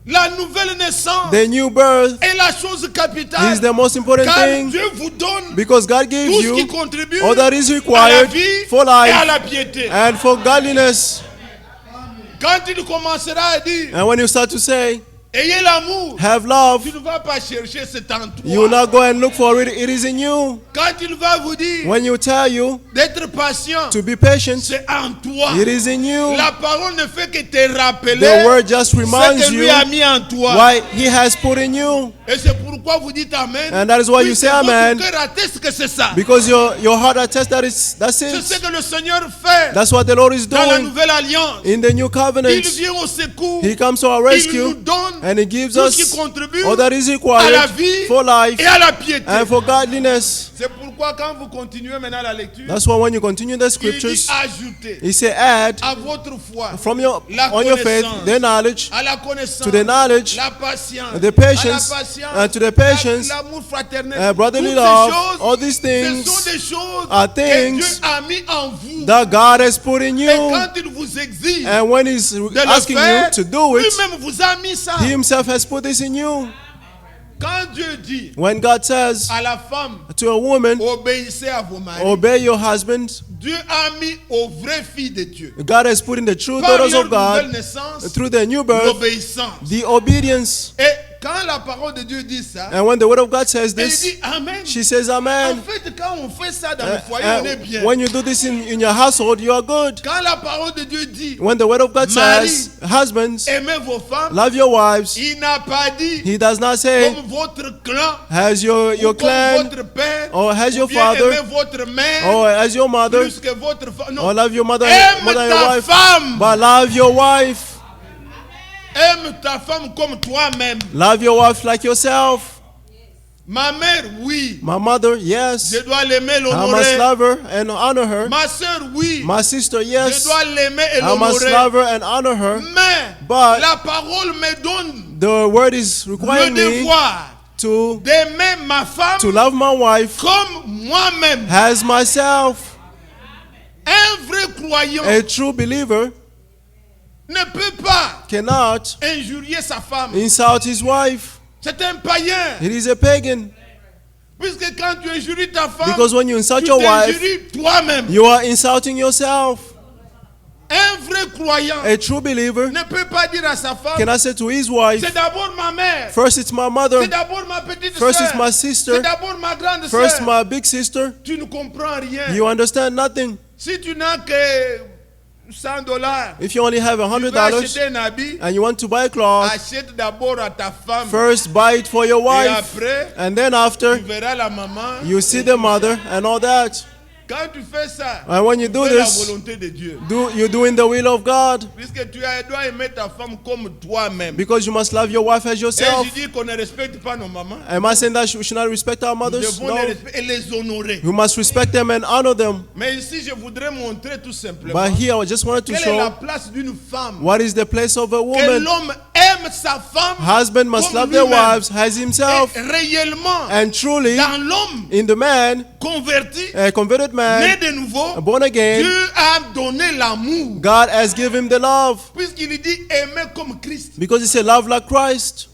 La nouvelle naissance
The new birth
est la chose capitale.
is the most important
Car
thing
Dieu vous donne
because God gives
tout ce qui
you
contribue
all that is
à la
required
vie
for
et à
life
la piété.
and for godliness.
Quand il commencera à dire,
And when you start to say,
ayez l'amour,
have love,
tu ne vas pas chercher cet en
you will
toi.
not go and look for it. It is in you.
Quand il va vous dire
When you tell you
d'être patient,
to be patient,
c'est en toi.
it is in you.
La parole ne fait que te rappeler
The word just
ce
reminds
que lui
you
a mis en toi.
what he has put in you.
Et c'est pourquoi vous dites Amen.
And that is why you
Puisque
say Amen.
votre cœur atteste que c'est ça.
Because your heart attests that's
C'est ce
it.
que le Seigneur fait
That's what the Lord is
dans la
doing
nouvelle alliance.
in the new
Il
covenant.
vient au secours.
He comes to our
Il nous
rescue
donne
and he gives
tout ce qui
us
contribue
all that is
à la
required
vie
for life
et à la piété.
and for godliness.
C'est pourquoi quand vous continuez maintenant la lecture,
That's why when you continue the
il dit
scriptures,
ajouter
he say add
à votre foi
from your
la
on your faith
connaissance,
the knowledge,
à la connaissance,
to the knowledge,
la patience,
the patience,
à la patience,
and to the patience,
l'amour fraternel.
brotherly
Toutes
love.
ces choses,
All these
ce
things
sont des choses
are
que Dieu
things
a mis en vous.
that God has put in
Et
you.
quand il vous exige
And when he's
de le
asking
faire,
you to do it,
lui-même vous a mis ça.
he himself has put this in you.
Quand Dieu dit
When God says
à la femme,
to a woman,
obéissez à vos maris,
obey your husband,
Dieu a mis aux vraies filles de Dieu,
God has put in the true
par
daughters
leur
of God,
nouvelle naissance,
through the new birth,
l'obéissance.
the obedience.
Et quand la parole de Dieu dit ça,
And when the word of God says
elle
this,
dit Amen.
she says
En
Amen.
fait, quand on fait ça dans le foyer, on est bien.
When you do this in your household, you are good.
Quand la parole de Dieu dit
When the word of God
Marie,
says, husbands,
aimez vos femmes,
love your wives,
il n'a pas dit
he does not say,
comme votre clan,
has your
ou comme
clan,
votre père,
or has
ou
your
bien
father,
aimez votre mère,
or as your mother,
plus que votre femme.
or
Non,
love your mother,
aime
mother and your
ta
wife,
femme.
but love your wife.
Aime ta femme comme toi-même.
Love your wife like yourself.
Ma mère, oui.
My mother, yes.
Je dois l'aimer,
I must
l'honorer.
love her and honor her.
Ma soeur, oui.
My sister,
Je
yes.
dois l'aimer et
I must
l'honorer.
love her and honor her.
Mais
But
la parole me donne
the word is
le
requiring me
devoir
to
d'aimer ma femme
love my wife
comme moi-même.
as myself.
Un vrai croyant
A true believer
ne peut pas
cannot
injurier sa femme.
insult his wife.
C'est un païen.
It is a pagan.
Puisque quand tu injuries ta femme,
Because when you insult
tu
your wife,
t'injuries toi-même.
you are insulting yourself.
Un vrai croyant
A true believer
ne peut pas dire à sa femme,
cannot say to his wife,
c'est d'abord ma mère,
first it's my mother,
c'est d'abord ma petite
first it's
sœur,
my sister,
c'est d'abord ma grande
first
sœur.
my big sister.
Tu ne comprends rien.
You understand nothing.
Si tu n'as que $100,
If you only have
tu veux
$100
acheter un habit,
and you want to buy a cloth,
achète d'abord à ta femme.
first buy it for your
Et
wife,
après,
and then after
tu verras la maman.
you see the mother and all that.
Quand tu fais ça,
And when you
tu
do
fais la
this,
volonté de Dieu.
you're doing the will of God,
Puisque tu dois aimer ta femme comme toi-même.
because you must love your wife as
Et
yourself.
je dis qu'on ne respecte pas nos mamans.
Am I saying that we should not respect our
Nous
mothers?
devons
No.
les respecter et les honorer.
We must respect them and honor them.
Mais ici, je voudrais montrer tout simplement
But here, I just wanted to
quelle est la
show
place d'une femme.
what is the place of a
Que
woman.
l'homme aime sa femme
Husband must
comme
love their
lui-même.
wives as himself.
Et réellement,
And truly,
dans l'homme
in the man,
converti,
a converted
né
man,
de nouveau,
born again,
Dieu a donné l'amour.
God has given him the love.
Puisqu'il dit aimer comme Christ.
Because he said, love like Christ.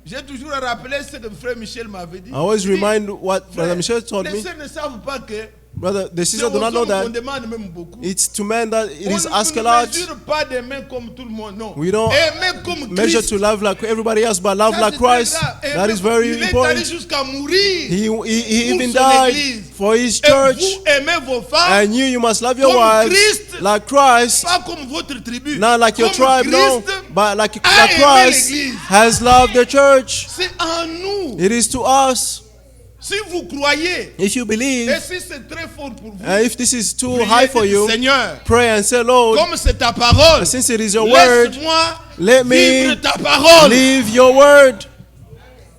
J'ai toujours rappelé ce que frère Michel m'avait dit.
I always
Il dit,
remind what
frère,
Brother Michel told
les
me.
sœurs ne savent pas que
Brother, the
C'est
sister do
aux
not know
hommes qu'on
that.
demande même beaucoup.
It's to men that it
On
is asked a
ne
lot.
mesure pas d'aimer comme tout le monde, non.
We don't
Aimer comme
measure
Christ.
to love like everybody else, but love
Ça,
like
c'est très
Christ.
grave.
That
Aimer-
is very
il est allé
important.
jusqu'à mourir.
He
pour
even
son
died
église.
for his
Et
church.
vous aimez vos femmes,
And you must love your
Comme
wives
Christ.
like Christ.
pas comme votre tribu.
Not like your
Comme
tribe, no.
Christ,
But like
a aimé
Christ
l'église.
has loved the church.
C'est en nous.
It is to us.
Si vous croyez,
If you
et
believe,
si c'est très fort pour vous,
and if this is too
priez,
high for
dites,
you,
Seigneur,
pray and say, Lord,
comme c'est ta parole,
since it is your word,
laisse-moi
let me
vivre ta parole.
live your word.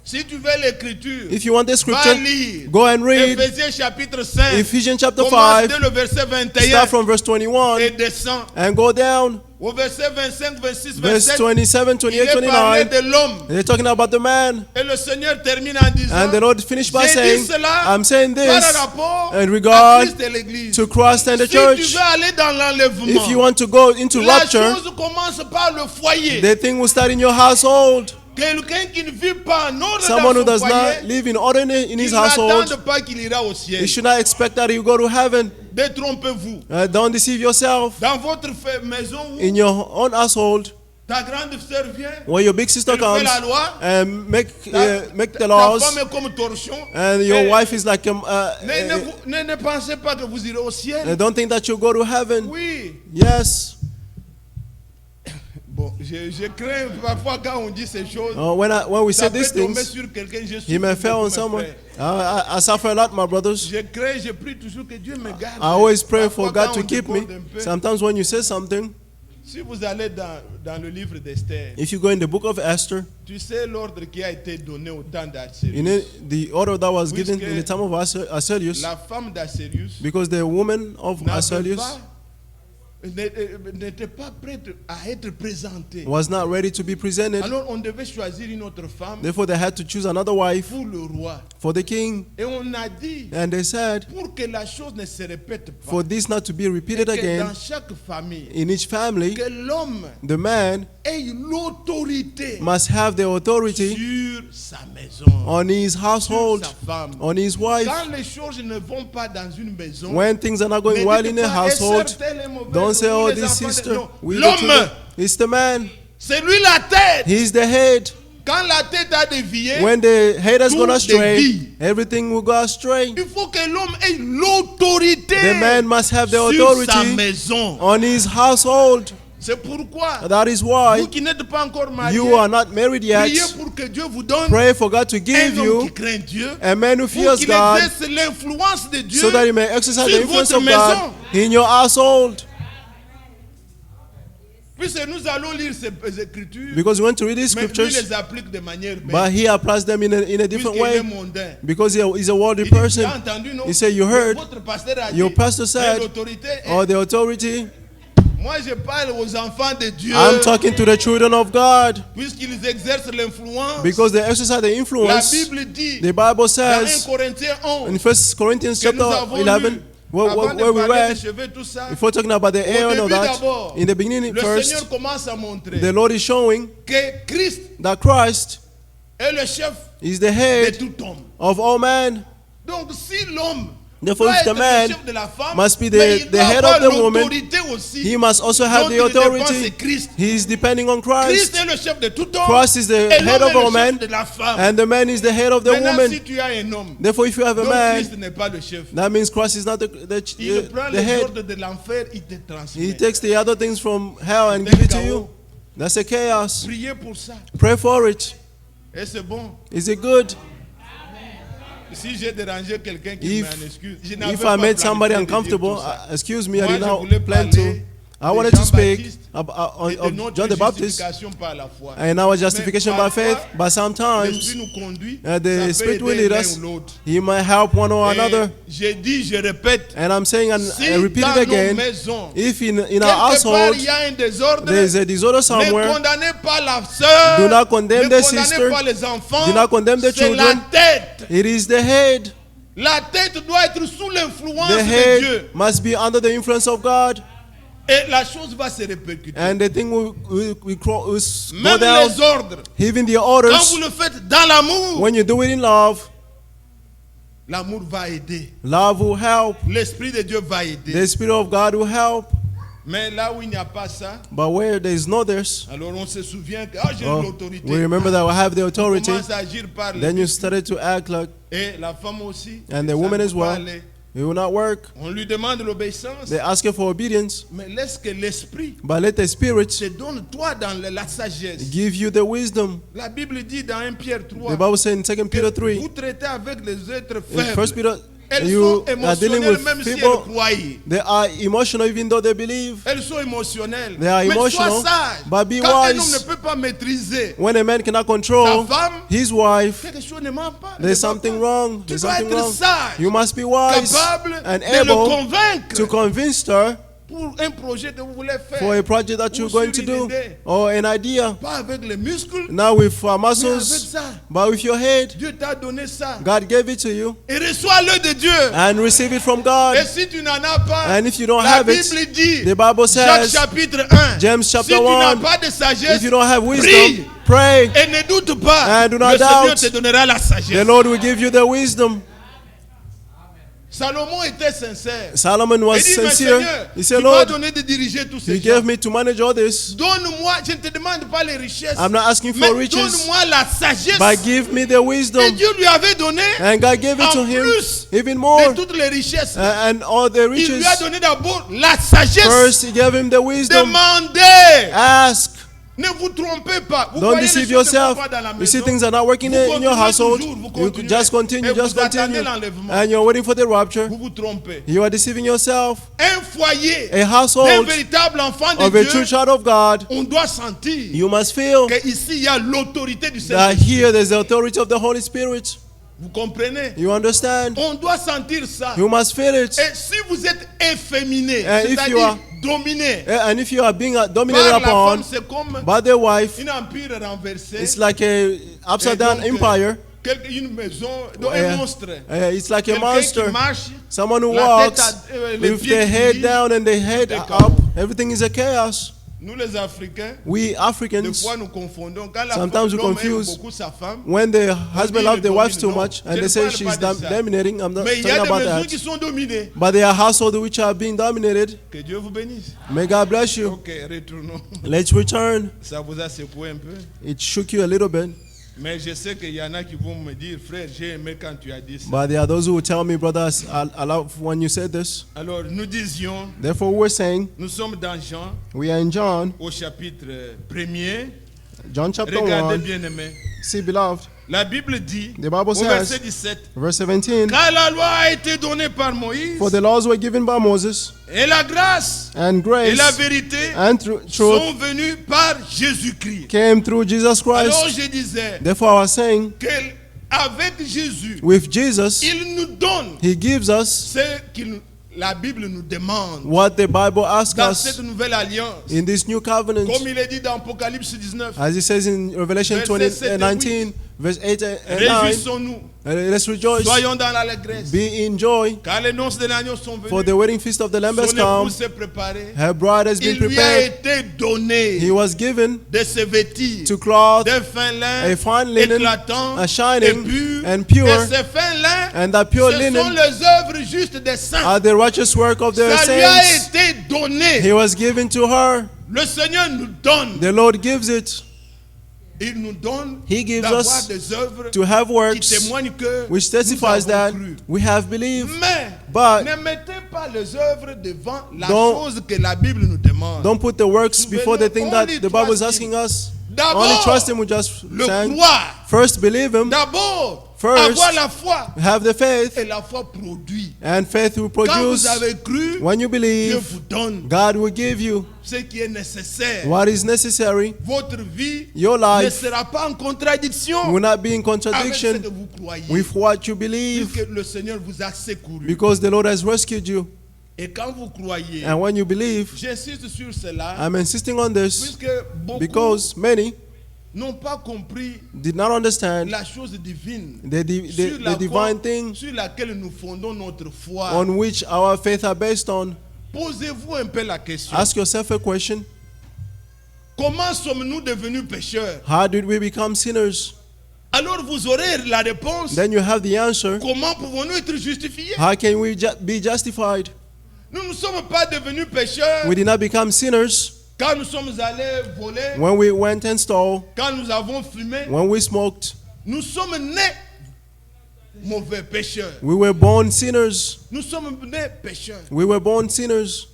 Si tu veux l'écriture,
If you want the
va
scripture,
lire
go and read
Éphésiens chapitre 5.
Ephesians chapter
Commence
5,
dès le verset 21
start from verse 21
et descend
and go down.
au verset 25, 26,
Verse
27.
27,
Il
28,
est parlé
29.
de l'homme.
They're talking about the man.
Et le Seigneur termine en disant,
And the Lord finished by
j'ai
saying,
dit cela
I'm saying
par
this
rapport
in
à
regard
Christ et l'Église.
to Christ and the
Si tu
church.
veux aller dans l'enlèvement,
If you want to go into
la
rapture,
chose commence par le foyer.
the thing will start in your household.
Quelqu'un qui ne vit pas en ordre
Someone who
dans
does
son
not
foyer,
live in order in
il
his
n'attende
household,
pas qu'il ira au ciel.
you should not expect that you go to heaven.
Détrompez-vous.
Don't deceive yourself.
Dans votre maison où
In your own household,
ta grande sœur vient,
when your big sister
elle fait
comes
la loi,
and make the
ta
laws,
femme est comme torchon.
and your
Et
wife is like
ne pensez pas que vous irez au ciel.
don't think that you'll go to heaven.
Oui.
Yes.
Bon, je crains parfois quand on dit ces choses.
When we
Ça
say
peut
these
tomber
things,
sur quelqu'un. Je
he
souffre
may fail
beaucoup,
on
mes
someone.
frères.
I suffer a lot, my brothers.
Je crains, je prie toujours que Dieu me garde.
I always pray
Parfois,
for God
quand
to
on
keep me.
déborde un peu,
Sometimes when you say something,
si vous allez dans le livre d'Esther,
if you go in the book of Esther,
tu sais l'ordre qui a été donné au temps
you
d'Assérius.
know the order that was given
Puisque
in the time of Assyrius,
La femme d'Assérius
because the woman of Assyrius
n'était pas prête à être présentée.
was not ready to be presented.
Alors on devait choisir une autre femme
Therefore, they had to choose another wife
pour le roi.
for the king.
Et on a dit,
And they said,
pour que la chose ne se répète pas,
for this not to be
et
repeated
que
again
dans chaque famille,
in each family,
que l'homme
the man
ait l'autorité
must have the authority
sur sa maison,
on his
sur
household,
sa femme.
on his wife.
Quand les choses ne vont pas dans une maison,
When things are not going
ne
well
dites
in a
pas,
household,
Eh, sœur, telle est mauvaise,
don't say,
ou
oh,
les
this
enfants de-"
sister.
Non.
We the
L'homme,
children. It's the man.
c'est lui la tête.
He's the head.
Quand la tête a dévié,
When the head has gone
tout
astray,
dévie.
everything will go astray.
il faut que l'homme ait l'autorité
The man must have the
sur sa
authority
maison.
on his household.
C'est pourquoi,
That is why
vous qui n'êtes pas encore mariés,
you are not married yet.
priez pour que Dieu vous donne
Pray for God to
un
give
homme
you
qui craint Dieu,
a man who
pour
fears
qu'il
God,
exerce l'influence de Dieu
so that he may exercise the
sur
influence
votre
of God
maison.
in your household.
Puisque nous allons lire ces écritures,
Because we want to read these
mais lui
scriptures,
les applique de manière
but
belle,
he applies them in a different
puisqu'il est
way.
mondain.
Because he's a worldly
Il dit,
person.
tu as entendu, non?
He said, you heard,
Votre pasteur a
your
dit,
pastor
et
said,
l'autorité est-
or the authority.
Moi, je parle aux enfants de Dieu,
I'm talking to the children of God.
puisqu'ils exercent l'influence.
Because they exercise the
La
influence.
Bible dit,
The Bible
dans 1
says
Corinthiens 11,
in 1 Corinthians
que nous
chapter
avons
11,
lu, avant de
where we
parler
read,
des cheveux, tout ça,
if we're talking about the hair and all
début
that,
d'abord,
in the beginning
le
first,
Seigneur commence à montrer
the Lord is showing
que Christ
that Christ
est le chef
is the
de
head
tout homme.
of all men.
Donc, si l'homme
Therefore,
doit
if the
être
man
le chef de la femme,
must be
mais
the
il doit
head
avoir
of the woman,
l'autorité aussi.
he must also have
dont
the
il dépend,
authority.
c'est Christ.
He is depending on
Christ
Christ.
est le chef de tout homme.
Christ is the
et
head
l'homme
of
est
all
le
men,
chef de la femme.
and the man is the head of the
Maintenant,
woman.
si tu as un homme,
Therefore, if you have a
donc
man,
Christ n'est pas le chef.
that means Christ is not
Il prend
the
les
head.
ordres de l'enfer, il te
He
transmet.
takes the other things from hell and
C'est
give it to
chaos.
you. That's a chaos.
Priez pour ça.
Pray for it.
Et c'est bon.
Is it good?
Si j'ai dérangé quelqu'un qui
If-
m'en excuse, je n'avais
If
pas
I made somebody
planifié de dire
uncomfortable,
tout ça.
excuse me, I
Moi,
did
je
not
voulais
plan
parler
to. I
de
wanted to speak
Jean-Baptiste et de
of
notre
John the Baptist
justification par la foi.
and our justification by
Mais
faith,
parfois,
but sometimes
l'Esprit nous conduit,
the
ça peut
Spirit will
aider
lead
l'un
us.
ou l'autre.
He might help one or
Et
another.
je dis, je répète,
And I'm saying, and
si
I repeat
dans
it
nos
again,
maisons,
if in our
quelque part
household
il y a un désordre,
there's a disorder
ne
somewhere,
condamnez pas la sœur,
do not condemn
ne
the
condamnez
sister,
pas les enfants,
do not condemn the
c'est la
children.
tête.
It is the head.
La tête doit être sous l'influence
The
de
head
Dieu.
must be under the influence of God,
Et la chose va se répercuter.
and the thing will go
Même
down.
les ordres,
Even the
quand
orders,
vous le faites dans l'amour,
when you do it in love,
L'amour va aider.
Love will help.
L'Esprit de Dieu va aider.
The Spirit of God will help.
Mais là où il n'y a pas ça,
But where there is no this,
alors on se souvient que j'ai
oh,
l'autorité.
we remember that we have the
On
authority.
commence à agir par
Then you
les
started to act like
et la femme aussi.
And the
ça
woman
ne
as
peut pas
well.
aller.
it will not work.
On lui demande l'obéissance.
They ask you for obedience,
Mais laisse que l'Esprit
but let the Spirit
te donne toi dans la sagesse.
give you the wisdom.
La Bible dit dans 1 Pierre 3
The Bible says in 2 Peter
que
3,
vous traitez avec les êtres
in 1
faibles.
Peter,
Elles
you
sont
are dealing
émotionnelles
with
même si elles
people.
croient.
They are emotional even though they believe.
Elles sont émotionnelles.
They are
Mais
emotional,
sois sage.
but be
Quand un homme
wise.
ne peut pas maîtriser
When a man cannot control
sa femme,
his wife,
quelque chose ne ment pas.
there's
ne va
something
pas.
wrong.
Tu
There's
dois
something
être
wrong.
sage,
You must be wise
capable
and
de le
able
convaincre
to convince her
pour un projet que vous voulez faire.
for a project that
Ou
you're going
sur
to
une
do
idée.
or an idea.
Pas avec les muscles,
Now with
mais avec
muscles,
ça.
but with your head.
Dieu t'a donné ça.
God gave it to you,
Et reçois-le de Dieu.
and receive it from
Et
God.
si tu n'en as pas,
And if you don't
la
have it,
Bible dit,
the Bible
Jacques
says,
chapitre 1,
James
si
chapter
tu n'as
1,
pas de sagesse,
if you don't have
prie
wisdom, pray.
et ne doute pas,
And do not
le Seigneur
doubt.
te donnera la
The
sagesse.
Lord will give you the wisdom.
Salomon était sincère.
Solomon
Il
was
dit, mais
sincere.
Seigneur,
He said,
tu m'as
Lord,
donné de diriger tous
you
ces
gave
gens.
me to manage all this.
Donne-moi, je ne te demande pas les richesses,
I'm not asking
mais
for riches,
donne-moi la sagesse.
but give me the
Et
wisdom.
Dieu lui avait donné,
And God gave it to
en
him
plus
even
de
more.
toutes les richesses.
And all the
Il
riches.
lui a donné d'abord la sagesse.
First, he gave him the wisdom.
Demandez.
Ask.
Ne vous trompez pas. Vous
Don't
voyez
deceive
les choses ne vont
yourself.
pas dans la
You see
maison.
things are not working
Vous
in your
continuez
household.
toujours, vous
You
continuez.
just continue,
Et
just
vous attendez
continue.
l'enlèvement.
And you're waiting for the rapture.
Vous vous trompez.
You are deceiving yourself.
Un foyer,
A
un
household
véritable enfant de
of a true
Dieu,
child of God,
on doit sentir
you must feel
qu'ici il y a l'autorité du
that
Seigneur.
here there's the authority of the Holy Spirit.
Vous comprenez?
You understand?
On doit sentir ça.
You must feel it.
Et si vous êtes efféminé,
And if you
c'est-à-dire
are-
dominé
And if you are being
par
dominated
la femme,
upon
c'est comme
by the wife,
un empire renversé.
it's like a upside down
Et donc,
empire.
Une maison, donc un monstre.
It's like a
Quelqu'un qui
monster.
marche,
Someone who
la
walks
tête les
with
pieds
their
qui
head
glissent.
down and their head
est
up. Everything is a chaos.
Nous les Africains,
We
des
Africans,
fois nous confondons. Quand la
Sometimes we
l'homme aime
confuse
beaucoup sa femme,
when the husband
dit
loves the
le
wife
domine,
too
non.
much
Je
and
ne
they say
parle
she's
pas de ça.
dominating, I'm not
mais il y
talking
a des
about
maisons
that.
qui sont dominées.
But there are households which are being dominated.
Que Dieu vous bénisse.
May God bless you.
Ok, retournons.
Let's return.
Ça vous a secoué un peu.
It shook you a little bit.
Mais je sais qu'il y en a qui vont me dire, frère, j'ai aimé quand tu as dit ça.
But there are those who will tell me, brothers, I love when you said this.
Alors, nous disions,
Therefore, we're saying,
nous sommes dans Jean,
we are in John,
au chapitre 1er.
John chapter
Regardez
1.
bien aimé.
See, beloved,
La Bible dit,
the Bible
au verset
says,
17,
verse 17,
car la loi a été donnée par Moïse,
for the laws were given by Moses,
et la grâce
and
et
grace
la vérité
and truth
sont venues par Jésus-Christ.
came through Jesus
Alors
Christ.
je disais
Therefore, I was saying,
qu'avec Jésus,
with Jesus,
il nous donne
He gives us
ce que la Bible nous demande
what the Bible asks
dans
us
cette nouvelle alliance.
in this new covenant.
Comme il est dit dans Apocalypse 19,
As it says in Revelation
Verset 7 et
19, verse 8 and 9,
réjouissons-nous,
let's rejoice,
soyons dans l'allégresse,
be in joy,
car les noces de l'agneau sont
for
venues,
the wedding feast of the Lamb has
son
come,
épouse s'est préparée,
her bride has been
il lui a
prepared,
été donné
he was given
de se vêtir
to clothe
d'un fin lin
a fine linen,
éclatant
a
et
shining
pur,
and pure,
et ce fin lin,
and that pure
ce sont
linen
les œuvres justes des saints.
are the righteous work of the
Ça lui a
saints.
été donné.
He was given to her.
Le Seigneur nous donne.
The Lord gives it.
Il nous donne
He gives
d'avoir
us
des œuvres
to have
qui
works
témoignent que
which
nous
testifies
avons
that
cru.
we have believed.
Mais
But
ne mettez pas les œuvres devant la
don't-
chose que la Bible nous demande.
Don't put the works before the thing that
Only
the Bible is
trust
asking
him.
us.
D'abord,
Only trust Him, we just
le
sang.
croire.
First believe Him,
D'abord,
First,
avoir la foi.
have the faith,
Et la foi produit.
and faith will
Quand
produce.
vous avez cru,
When you
Dieu
believe,
vous donne
God will give you
ce qui est nécessaire.
what is necessary.
Votre vie
Your
ne
life
sera pas en contradiction
will not be in
avec ce
contradiction
que vous croyez.
with what you believe,
Puisque le Seigneur vous a secouru.
because the Lord has rescued you.
Et quand vous croyez,
And when you believe,
j'insiste sur cela,
I'm insisting on this
puisque beaucoup
because many
n'ont pas compris
did not understand
la chose divine
the divine thing
sur laquelle nous fondons notre foi.
on which our faith are based on.
Posez-vous un peu la question.
Ask yourself a question.
Comment sommes-nous devenus pécheurs?
How did we become sinners?
alors vous aurez la réponse.
then you have the answer.
Comment pouvons-nous être justifiés?
How can we be justified?
Nous ne sommes pas devenus pécheurs
We did not become sinners
quand nous sommes allés voler,
when we went and stole,
quand nous avons fumé.
when we smoked.
Nous sommes nés mauvais pécheurs.
We were born sinners.
Nous sommes nés pécheurs.
We were born sinners.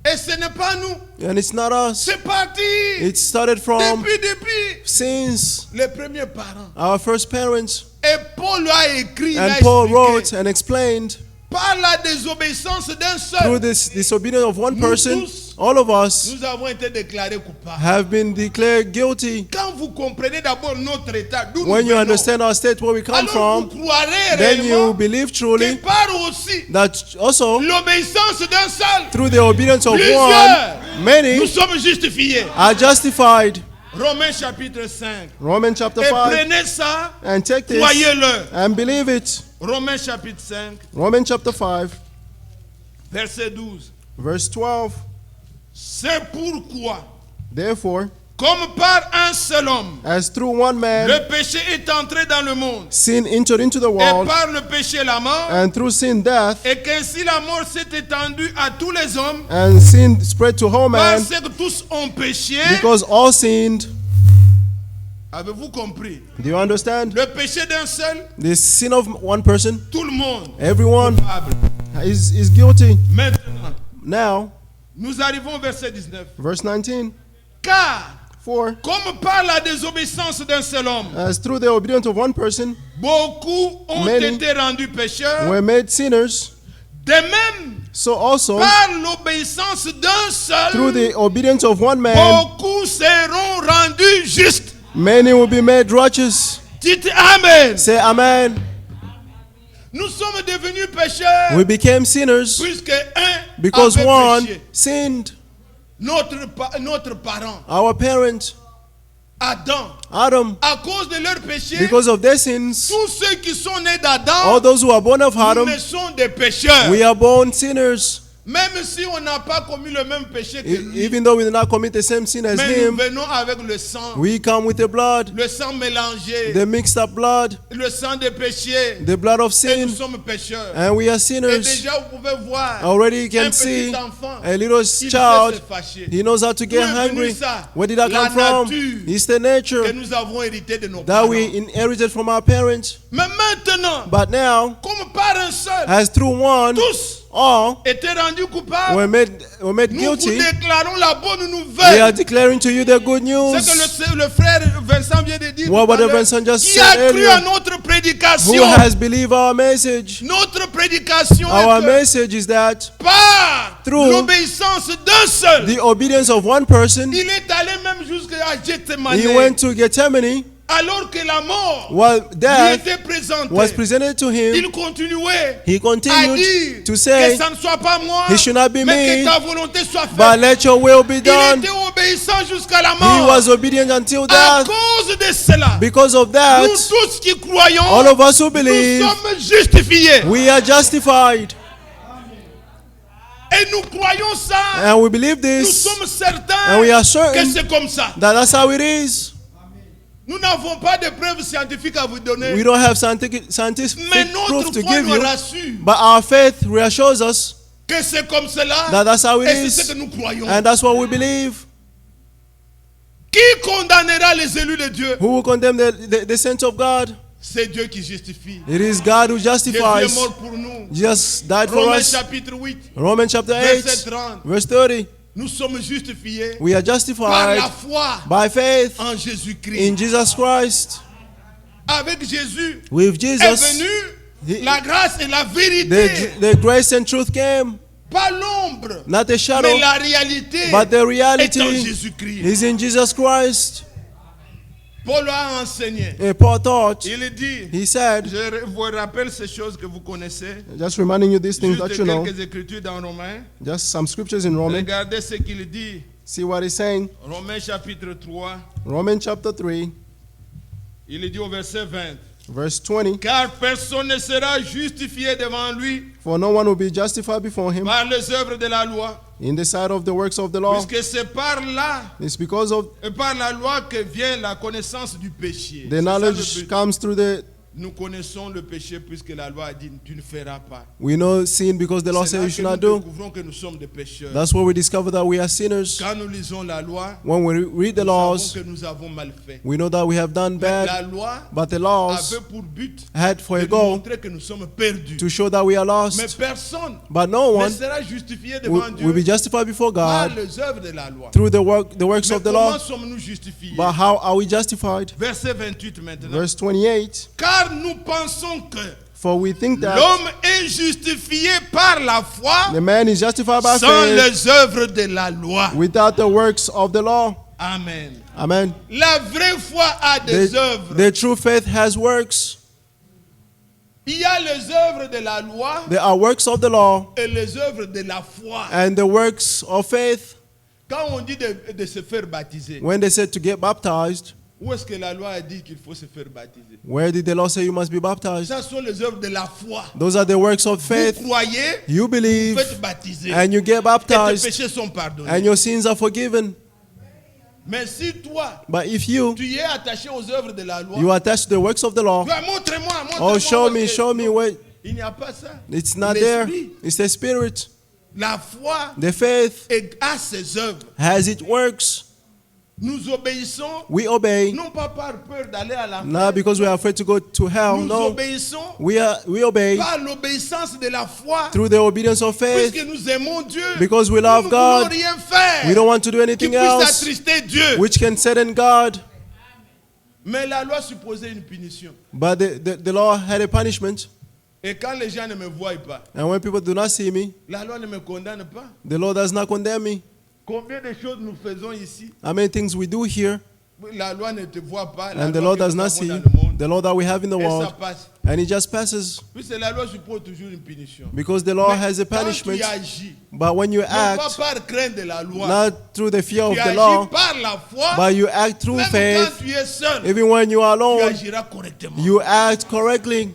Et ce n'est pas nous.
And it's not us.
C'est parti.
It started from
Depuis
since
les premiers parents.
our first parents.
Et Paul a écrit, il a
And Paul
expliqué,
wrote and explained
par la désobéissance d'un
through
seul,
this disobedience of one
Nous
person,
tous,
all of us
nous avons été déclarés coupables.
have been declared guilty.
Quand vous comprenez d'abord notre état, d'où nous
When you
venons,
understand our state, where we come
alors
from,
vous croirez
then you
réellement
believe
que
truly
par aussi
that also
l'obéissance d'un seul,
through the obedience of
plusieurs,
one,
nous
many
sommes justifiés.
are justified.
Romains chapitre 5.
Romans chapter
Et
5.
prenez ça,
And take this
croyez-le.
and believe it.
Romains chapitre 5,
Romans chapter 5,
verset 12.
verse 12.
C'est pourquoi,
Therefore,
comme par un seul homme,
as through one man
le péché est entré dans le monde,
sin entered into the
et
world,
par le péché la mort,
and through sin death,
et qu'ainsi la mort s'est étendue à tous les hommes,
and sin spread to all man,
parce que tous ont péché.
because all sinned.
Avez-vous compris?
Do you understand?
Le péché d'un seul,
The sin of one person,
tout le monde
everyone
coupable.
is guilty.
Maintenant,
Now,
nous arrivons au verset 19.
verse 19.
Car,
For
comme par la désobéissance d'un seul homme,
as through the obedience of one person
beaucoup ont
Many
été rendus pécheurs,
were made sinners,
de même,
so also
par l'obéissance d'un
through
seul,
the obedience of one man,
beaucoup seront rendus justes.
many will be made righteous.
Dites Amen.
Say amen.
Nous sommes devenus pécheurs
We became sinners
puisque un
because
avait
one
péché.
sinned.
Notre parent,
Our parent,
Adam,
Adam,
à cause de leur péché,
because of their sins,
tous ceux qui sont nés
all
d'Adam,
those who are born of Adam,
nous sont des pécheurs.
we are born sinners.
Même si on n'a pas commis le même péché que lui,
Even though we did not commit the same sin as
mais nous
him,
venons avec le sang,
we come with the blood,
le sang mélangé,
the mixed up blood,
le sang des péchés,
the blood of
et nous
sin,
sommes pécheurs.
and we are
Et
sinners.
déjà, vous pouvez voir
Already you
un
can
petit
see
enfant,
a little
il sait se
child,
fâcher.
he knows how to
D'où
get
est venu
hungry.
ça?
Where did that
La
come from?
nature
It's the
que
nature
nous avons hérité de nos
that
parents.
we inherited from our parents.
Mais maintenant,
But now,
comme par un seul,
as through one,
tous
all
étaient rendus coupables,
were made
nous vous
guilty,
déclarons la bonne
we are
nouvelle.
declaring to you the good
C'est
news.
que le frère Vincent vient de dire.
What
tout à
Brother
l'heure.
Vincent just
Qui a
said
cru
earlier?
à notre
Who
prédication?
has believed our message?
Notre prédication
Our
est que
message is that
par
through
l'obéissance d'un seul,
the obedience of one person,
il est allé même jusqu'à Gethsemane,
he went to Gethsemane
alors que la mort
while
lui
death
était présentée.
was presented to him.
Il continuait
He
à
continued
dire
to
que
say,
ça ne soit pas moi,
It should not be
mais
me,
que ta volonté soit faite.
but let your will be
Il
done.
était obéissant jusqu'à la
He
mort.
was obedient until
À
death.
cause de cela,
Because of
nous
that,
tous qui croyons,
all of us who
nous
believe,
sommes justifiés.
we are justified.
Et nous croyons ça.
And we believe
Nous
this,
sommes certains
and we are
que
certain
c'est comme ça.
that that's how it is.
Nous n'avons pas de preuves scientifiques à vous donner.
We don't have scientific
Mais
proof
notre
to
foi
give
nous
you,
rassure
but our faith reassures us
que c'est comme cela.
that that's how it
Et c'est ce
is,
que nous croyons.
and that's what we believe.
Qui condamnera les élus de Dieu?
Who will condemn the saints of God?
C'est Dieu qui justifie.
It is God who
Jésus est
justifies.
mort pour nous.
Jesus died for
Romains
us.
chapitre 8,
Romans chapter
verset
8,
30.
verse 30.
Nous sommes justifiés
We are
par
justified
la foi
by faith
en Jésus-Christ.
in Jesus Christ.
Avec Jésus
With
est
Jesus,
venue la grâce et la vérité.
the grace and truth came.
Pas l'ombre,
Not a shadow,
mais la réalité
but the
est en
reality
Jésus-Christ.
is in Jesus Christ.
Paul a enseigné.
And Paul taught,
Il dit,
he said,
je vous rappelle ces choses que vous connaissez.
just reminding you these things
Juste
that you know,
quelques écritures dans Romains.
just some scriptures in Romans.
Regardez ce qu'il dit.
See what he's saying.
Romains chapitre 3.
Romans chapter 3,
Il dit au verset 20.
Verse 20.
Car personne ne sera justifié devant lui
For no one will be justified before him
par les œuvres de la loi,
in the sight of the works of the law.
puisque c'est par là
It's because of
et par la loi que vient la connaissance du péché.
the
C'est ça le
knowledge
but.
comes through the.
Nous connaissons le péché puisque la loi a dit tu ne feras pas.
We know sin because the law
C'est
says
là
you
que
should
nous
not do.
découvrons que nous sommes des pécheurs.
That's where we discover that we are sinners.
Quand nous lisons la loi,
When we read the
nous savons
laws,
que nous avons mal fait.
we know that we have done
Mais la
bad,
loi
but the laws
avait pour but
had for
de
a
nous
goal
montrer que nous sommes perdus.
to show that we are
Mais
lost.
personne
But no
ne
one
sera justifié devant
will
Dieu
be justified before
par
God
les œuvres de la loi.
through the works
Mais
of the
comment
law.
sommes-nous justifiés?
But how are we justified?
Verset 28 maintenant.
Verse 28.
Car nous pensons que
For we think that
l'homme est justifié par la foi
the man is justified by
sans
faith
les œuvres de la loi.
without the works of the law.
Amen.
Amen.
La vraie foi a des
The,
œuvres.
the true faith has works.
Il y a les œuvres de la loi
There are works of the law
et les œuvres de la foi.
and the works of faith.
Quand on dit de se faire baptiser,
When they said to get baptized,
où est-ce que la loi a dit qu'il faut se faire baptiser?
where did the law say you must be baptized?
Ça sont les œuvres de la foi.
Those are the works of
Vous
faith.
croyez,
You
vous
believe
faites baptiser.
and you get
Et tes
baptized
péchés sont pardonnés.
and your sins are forgiven.
Mais si toi,
But if you
tu es attaché aux œuvres de la loi,
you attach to the works of the law,
tu vas, montre-moi.
oh show
où est-ce que-
me where
Il n'y a pas ça.
it's not there.
L'esprit,
It's the spirit.
la foi
The faith
a ses œuvres.
has its works.
Nous obéissons,
We obey
non pas par peur d'aller à l'enfer.
not because we are afraid to go to hell.
Nous
No,
obéissons
we obey
par l'obéissance de la foi.
through the obedience of faith
Puisque nous aimons Dieu,
because we
nous
love
ne
God.
voulons rien faire
We don't want to do
qui
anything
puisse
else
attrister Dieu.
which can sadden God.
Mais la loi supposait une punition.
But the law had a punishment.
Et quand les gens ne me voient pas,
And when people do not see me,
la loi ne me condamne pas.
the law does not condemn me.
Combien de choses nous faisons ici?
How many things we do here
La loi ne te voit pas. La
and the
loi
law
que
does
nous
not
avons
see,
dans le monde,
the law that we have in the
et ça
world,
passe.
and it just passes
Puisque la loi suppose toujours une punition.
because the law
Mais
has a
quand
punishment.
tu agis,
But when you
non pas
act,
par crainte de la loi,
not through the fear of
tu
the
agis
law,
par la foi,
but you act through
même quand
faith,
tu es seul,
even when you are
tu
alone,
agiras correctement.
you act correctly.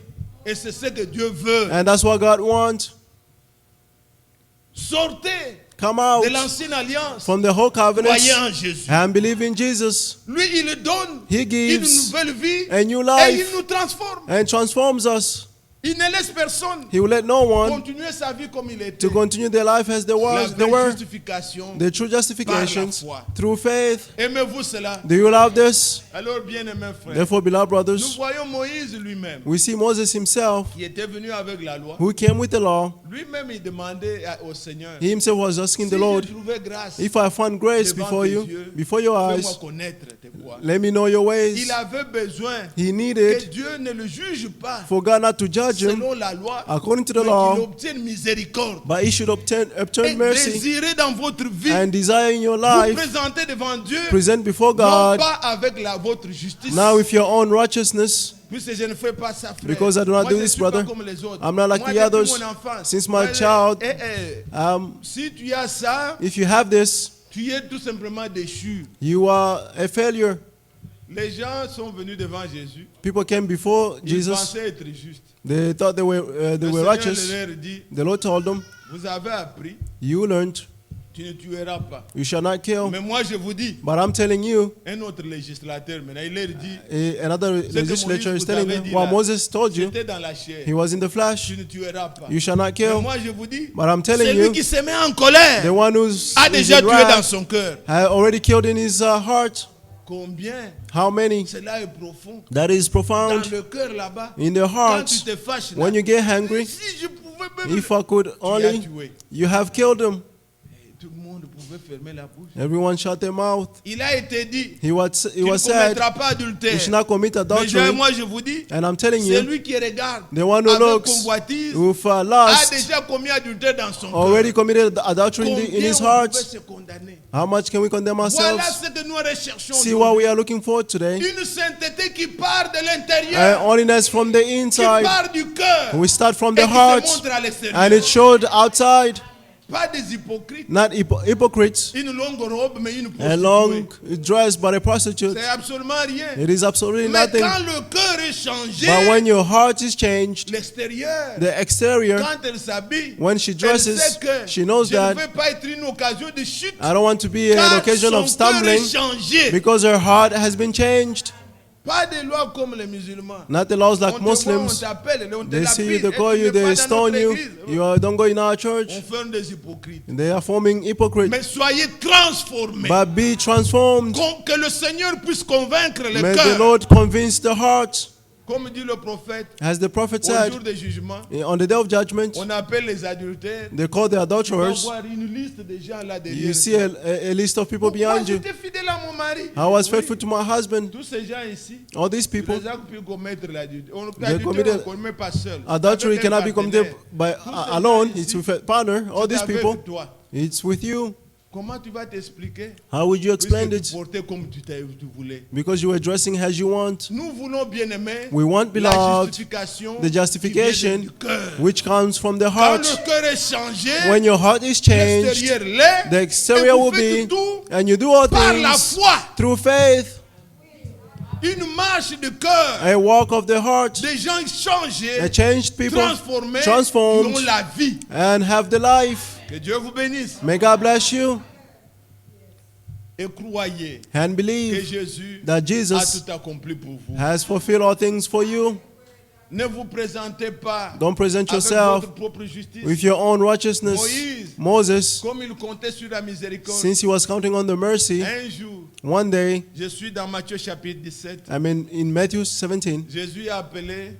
Et c'est ce que Dieu veut.
And that's what God wants.
Sortez
Come out
de l'ancienne alliance.
from the whole covenant
Croyez en Jésus.
and believe in Jesus.
Lui, il donne
He
une
gives
nouvelle vie
a new
et
life
il nous transforme.
and transforms us.
Il ne laisse personne
He will let no one
continuer sa vie comme il était.
to continue their life as they
La
was. They
vraie
were
justification.
the true justifications
Par la foi.
through faith.
Aimez-vous cela?
Do you love this?
Alors, bien-aimés frères,
Therefore, beloved
nous
brothers,
voyons Moïse lui-même,
we see Moses himself,
qui était venu avec la loi.
who came with the law.
Lui-même, il demandait au Seigneur,
He himself was asking
si
the Lord,
je trouvais grâce,
if I find grace
devant
before
tes
you,
yeux,
before your
fais-moi
eyes,
connaître tes voies.
let me know your ways.
Il avait besoin
He
que
needed
Dieu ne le juge pas
for God not to judge him
selon la loi,
according to the
mais qu'il
law,
obtienne miséricorde.
but he should obtain
Et
mercy
désirer dans votre vie,
and desire in your
vous
life,
présenter devant Dieu,
present before
non
God,
pas avec votre justice.
now with your own righteousness,
Puisque je ne fais pas ça, frère.
because I do not
Moi,
do
je
this,
suis pas
brother.
comme les autres.
I'm not like
Moi,
the
depuis
others.
mon enfance,
Since my
moi,
child,
eh, si tu as ça,
if you have this,
tu es tout simplement déchu.
you are a failure.
Les gens sont venus devant Jésus.
People came before
Ils
Jesus.
pensaient être justes.
They thought they
Le
were
Seigneur
righteous.
leur dit,
The Lord told them,
vous avez appris,
you learned,
tu ne tueras pas.
you shall not kill.
Mais moi, je vous dis,
But I'm telling you,
un autre législateur, maintenant, il leur dit,
another
que
legislature
Moïse
is telling
vous avait
you,
dit
what
là,
Moses told you,
j'étais dans la chair.
he was in the flesh,
Tu ne tueras pas.
you shall not
Mais
kill.
moi, je vous dis,
But I'm telling
celui
you,
qui se met en colère
the one who's
a
is
déjà
in
tué dans
wrath
son cœur.
had already killed in his heart.
Combien?
How many?
Cela est profond.
That is
Dans
profound
le cœur là-bas,
in their
quand tu
hearts.
te fâches là,
When you get hungry,
si je pouvais même...
if I could only,
tué.
you have killed him.
Tout le monde pouvait fermer la bouche.
Everyone shut their mouth.
Il a été dit,
He was
tu ne
said,
commettras pas
you
adultère.
should not commit
Mais
adultery.
moi je vous dis,
And I'm telling
c'est
you,
lui qui regarde
the one who
avec
looks
convoitise
with
a
lust
déjà commis adultère dans son
already
cœur.
committed adultery in
Combien
his
on
heart.
pouvait se condamner?
How much can we condemn
Voilà
ourselves?
ce que nous recherchons
See
aujourd'hui.
what we are looking for today.
Une sainteté qui part de l'intérieur,
And holiness from the
qui
inside.
part du cœur
We start from
et
the
qui
heart
se montre à l'extérieur.
and it showed outside.
Pas des hypocrites.
not hypocrites,
Une longue robe, mais une
a long
prostituée.
dress but a prostitute.
C'est absolument rien.
It is absolutely
Mais
nothing.
quand le cœur est changé,
But when your heart is changed,
l'extérieur,
the exterior,
quand elle s'habille,
when she
elle
dresses,
sait que
she knows
je ne
that
veux pas être une occasion de chute.
I don't want to be an
Car
occasion of
son cœur
stumbling
est changé.
because her heart has been changed.
Pas des lois comme les musulmans.
Not the laws like
On te voit, on
Muslims.
t'appelle, on te
They see you,
lapide,
they
et
call
tu
you,
n'es pas
they
dans
stone
notre
you.
église.
You don't go in our church.
On forme des hypocrites.
They are forming hypocrites.
Mais soyez transformés.
But be transformed.
Que le Seigneur puisse convaincre le
May the
cœur.
Lord convince the heart.
Comme dit le prophète,
As the prophet
au jour
said,
du jugement,
on the day of judgment,
on appelle les adultères.
they call the
Tu vas
adulterers.
voir une liste de gens là derrière.
You see a list of people
Pourquoi
behind you.
j'étais fidèle à mon mari?
I was
Oui.
faithful to my husband.
Tous ces gens ici,
All these people,
les gens qui peuvent commettre l'adultère. On
They
ne
committed-
commet pas seul.
adultery
Avec un
cannot be committed
partenaire.
by
Tous ces
alone.
gens
It's
ici,
with a partner. All
c'est
these
avec
people,
toi.
it's with you.
Comment tu vas t'expliquer?
How would you explain
Puisque tu
it?
portais comme tu voulais.
Because you were dressing as you want.
Nous voulons bien aimer
We want,
la
beloved,
justification,
the justification
qui vient du cœur.
which comes from the
Quand
heart.
le cœur est changé,
When your heart is changed,
l'extérieur l'est,
the
et
exterior
vous
will
faites
be,
tout
and you do all
par la
things
foi.
through faith,
Une marche de cœur.
a walk of the heart,
Des gens changés,
a changed people,
transformés, qui
transformed,
ont la vie.
and have the life.
Que Dieu vous bénisse.
May God bless you
Et croyez
and
que
believe
Jésus
that
a
Jesus
tout accompli pour vous.
has fulfilled all things for you.
Ne vous présentez pas
Don't present
avec
yourself
votre propre justice.
with your own righteousness.
Moïse,
Moses,
comme il comptait sur la miséricorde,
since he was counting on the mercy,
un jour,
one day,
je suis dans Matthieu chapitre 17,
I mean in Matthew 17,
Jésus a appelé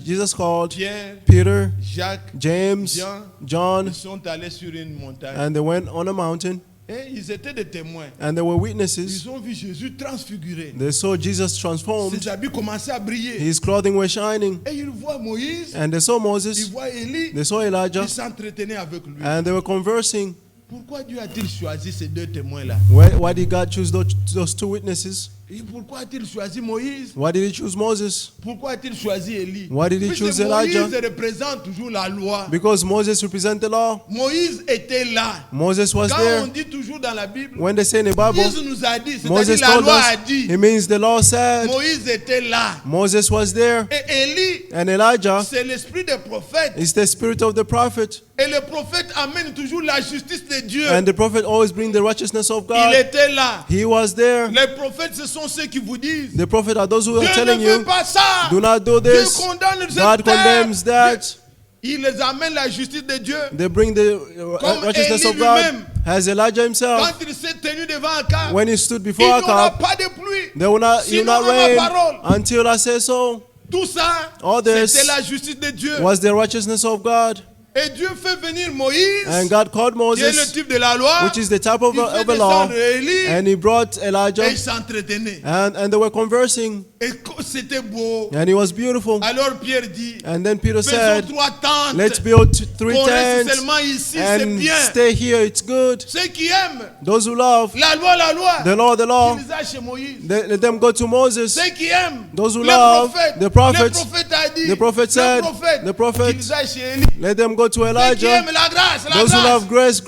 Jesus called
Pierre,
Peter,
Jacques,
James,
Jean.
John,
Ils sont allés sur une montagne.
and they went on a mountain,
Et ils étaient des témoins.
and they were witnesses.
Ils ont vu Jésus transfiguré.
They saw Jesus transformed.
Ses habits commençaient à briller.
His clothing were shining.
Et ils voient Moïse,
And they saw
ils
Moses,
voient Élie,
they saw Elijah,
ils s'entretenaient avec lui.
and they were conversing.
Pourquoi Dieu a-t-il choisi ces deux témoins-là?
Why did God choose those two witnesses?
Et pourquoi a-t-il choisi Moïse?
Why did he choose Moses?
Pourquoi a-t-il choisi Élie?
Why did he
Puisque
choose Elijah?
Moïse représente toujours la loi.
Because Moses represents the law.
Moïse était là.
Moses was
Quand on
there.
dit toujours dans la Bible,
When they say in the Bible,
Moïse nous a dit,
Moses
c'est-à-dire la
told
loi
us,
a dit,
it means the law said.
Moïse était là.
Moses was there.
Et Élie,
And Elijah
c'est l'esprit des prophètes.
is the spirit of the prophet.
Et le prophète amène toujours la justice de Dieu.
And the prophet always brings the righteousness of
Il
God.
était là.
He was there.
Les prophètes, ce sont ceux qui vous disent,
The prophet are those who are
Dieu
telling
ne veut
you,
pas ça.
do not do
Dieu
this.
condamne cette
God
terre.
condemns that.
Il les amène la justice de Dieu.
They bring the
Comme
righteousness
Élie
of God.
lui-même.
As Elijah himself,
Quand il s'est tenu devant Akab,
when he stood
il
before
n'y aura
Ahab,
pas de pluie.
there will not, you will not
Sinon, ma
rain
parole.
until I say so.
Tout ça,
All this
c'était la justice de Dieu.
Was the righteousness of God.
Et Dieu fait venir Moïse,
And God called
qui est le
Moses,
type de la loi,
which is the type of
il fait
a law,
descendre Élie,
and he brought
et
Elijah,
ils s'entretenaient.
and they were conversing,
Et c'était beau.
and it was beautiful.
Alors Pierre dit,
And then Peter
faisons
said,
3 tentes.
let's build 3
On reste
tents
seulement ici, c'est
and
bien.
stay here, it's good.
Ceux qui aiment
Those who love
la loi,
the law,
qu'ils aillent chez Moïse.
let them go to Moses.
Ceux qui aiment
Those who
le
love
prophète,
the prophets,
le prophète a dit,
the prophet said, the prophet,
qu'ils aillent chez Élie.
let them go to
Ceux qui
Elijah.
aiment la grâce,
Those who love grace,